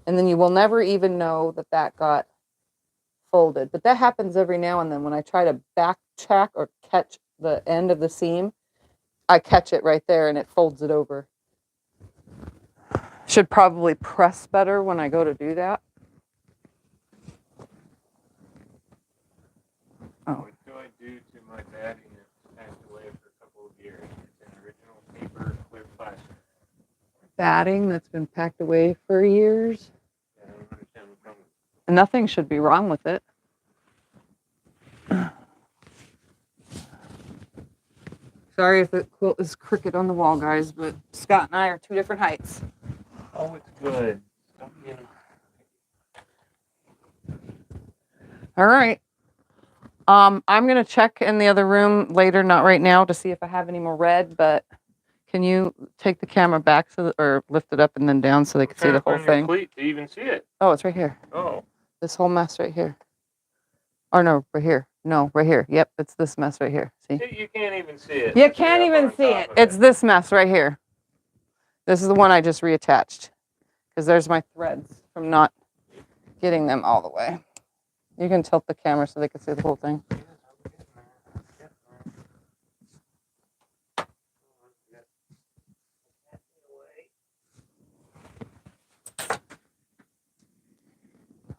And then you will never even know that that got folded. But that happens every now and then when I try to backtrack or catch the end of the seam. I catch it right there and it folds it over. Should probably press better when I go to do that. Oh. What do I do to my batting that's passed away for a couple of years? It's an original paper, clear plastic. Batting that's been packed away for years. Yeah, I don't understand what's wrong with it. Nothing should be wrong with it. Sorry if the quilt is crooked on the wall, guys, but Scott and I are two different heights. Oh, it's good. Stop being... All right. I'm going to check in the other room later, not right now, to see if I have any more red, but can you take the camera back or lift it up and then down so they can see the whole thing? Pleat to even see it. Oh, it's right here. Oh. This whole mess right here. Oh, no, right here. No, right here. Yep, it's this mess right here. See? You can't even see it. You can't even see it. It's this mess right here. This is the one I just reattached because there's my threads from not getting them all the way. You can tilt the camera so they can see the whole thing.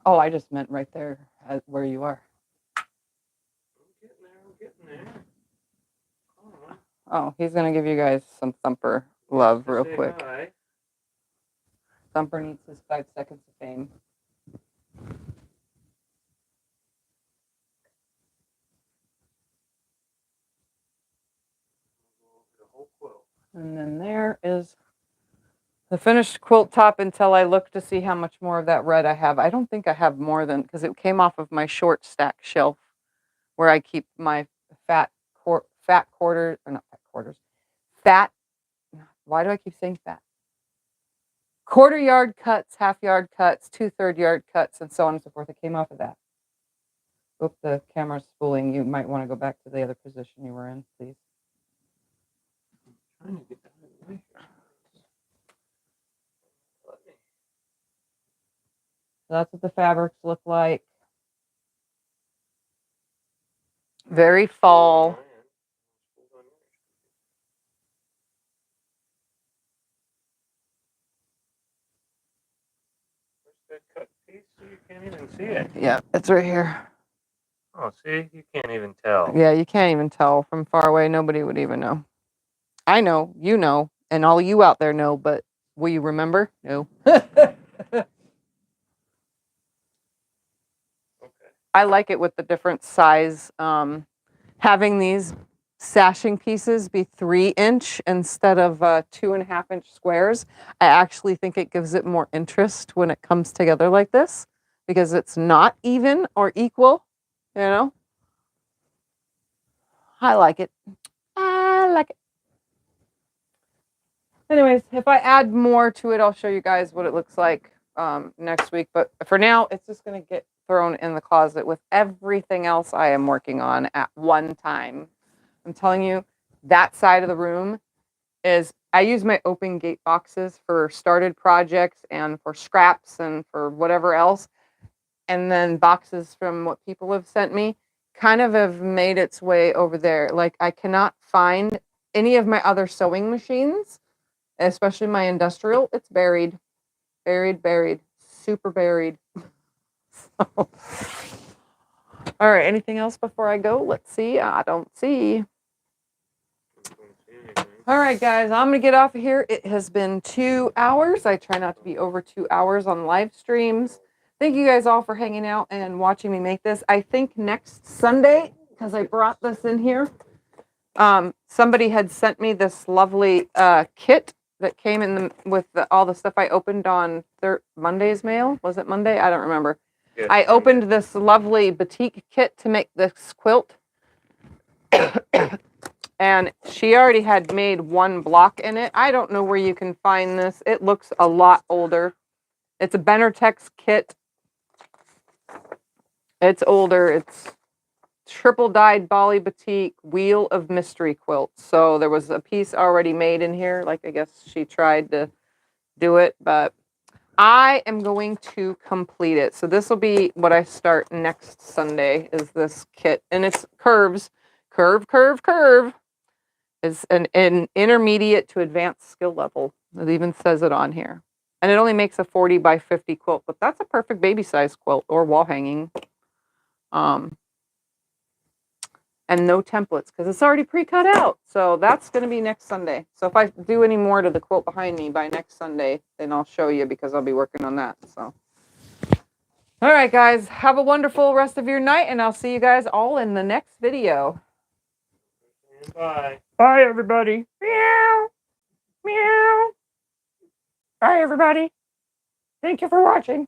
Oh, I just meant right there where you are. I'm getting there. Oh, he's going to give you guys some Thumper love real quick. Hi. Thumper needs his 5 seconds of fame. And then there is the finished quilt top until I look to see how much more of that red I have. I don't think I have more than, because it came off of my short stack shelf where I keep my fat quarters, or not fat quarters, fat, why do I keep saying fat? Quarter yard cuts, half yard cuts, 2/3 yard cuts, and so on and so forth. It came off of that. Oop, the camera's spooling. You might want to go back to the other position you were in, please. I'm trying to get that So that's what the fabrics look like. Very fall. That cut piece, so you can't even see it. Yeah, it's right here. Oh, see, you can't even tell. Yeah, you can't even tell from far away. Nobody would even know. I know, you know, and all you out there know, but will you remember? No. Okay. I like it with the different size. Having these sashing pieces be 3-inch instead of 2.5-inch squares. I actually think it gives it more interest when it comes together like this because it's not even or equal, you know? I like it. I like it. Anyways, if I add more to it, I'll show you guys what it looks like next week. But for now, it's just going to get thrown in the closet with everything else I am working on at one time. I'm telling you, that side of the room is, I use my open gate boxes for started projects and for scraps and for whatever else. And then boxes from what people have sent me kind of have made its way over there. Like I cannot find any of my other sewing machines, especially my industrial. It's buried, buried, super buried. So. All right, anything else before I go? Let's see. I don't see. All right, guys, I'm going to get off of here. It has been 2 hours. I try not to be over 2 hours on live streams. Thank you guys all for hanging out and watching me make this. I think next Sunday, because I brought this in here, somebody had sent me this lovely kit that came in with all the stuff I opened on Monday's mail. Was it Monday? I don't remember. Yes, I opened this lovely batik kit to make this quilt. And she already had made one block in it. I don't know where you can find this. It looks a lot older. It's a Benartex kit. It's older. It's triple dyed Bali batik wheel of mystery quilt. So there was a piece already made in here. Like I guess she tried to do it, but I am going to complete it. So this will be what I start next Sunday is this kit. And it's curves. Curve. Is an intermediate to advanced skill level. It even says it on here. And it only makes a 40 by 50 quilt, but that's a perfect baby size quilt or wall hanging. And no templates because it's already pre-cut out. So that's going to be next Sunday. So if I do any more to the quilt behind me by next Sunday, then I'll show you because I'll be working on that. So, all right, guys, have a wonderful rest of your night, and I'll see you guys all in the next video. Bye. Bye, everybody. Meow. Meow. Bye, everybody. Thank you for watching.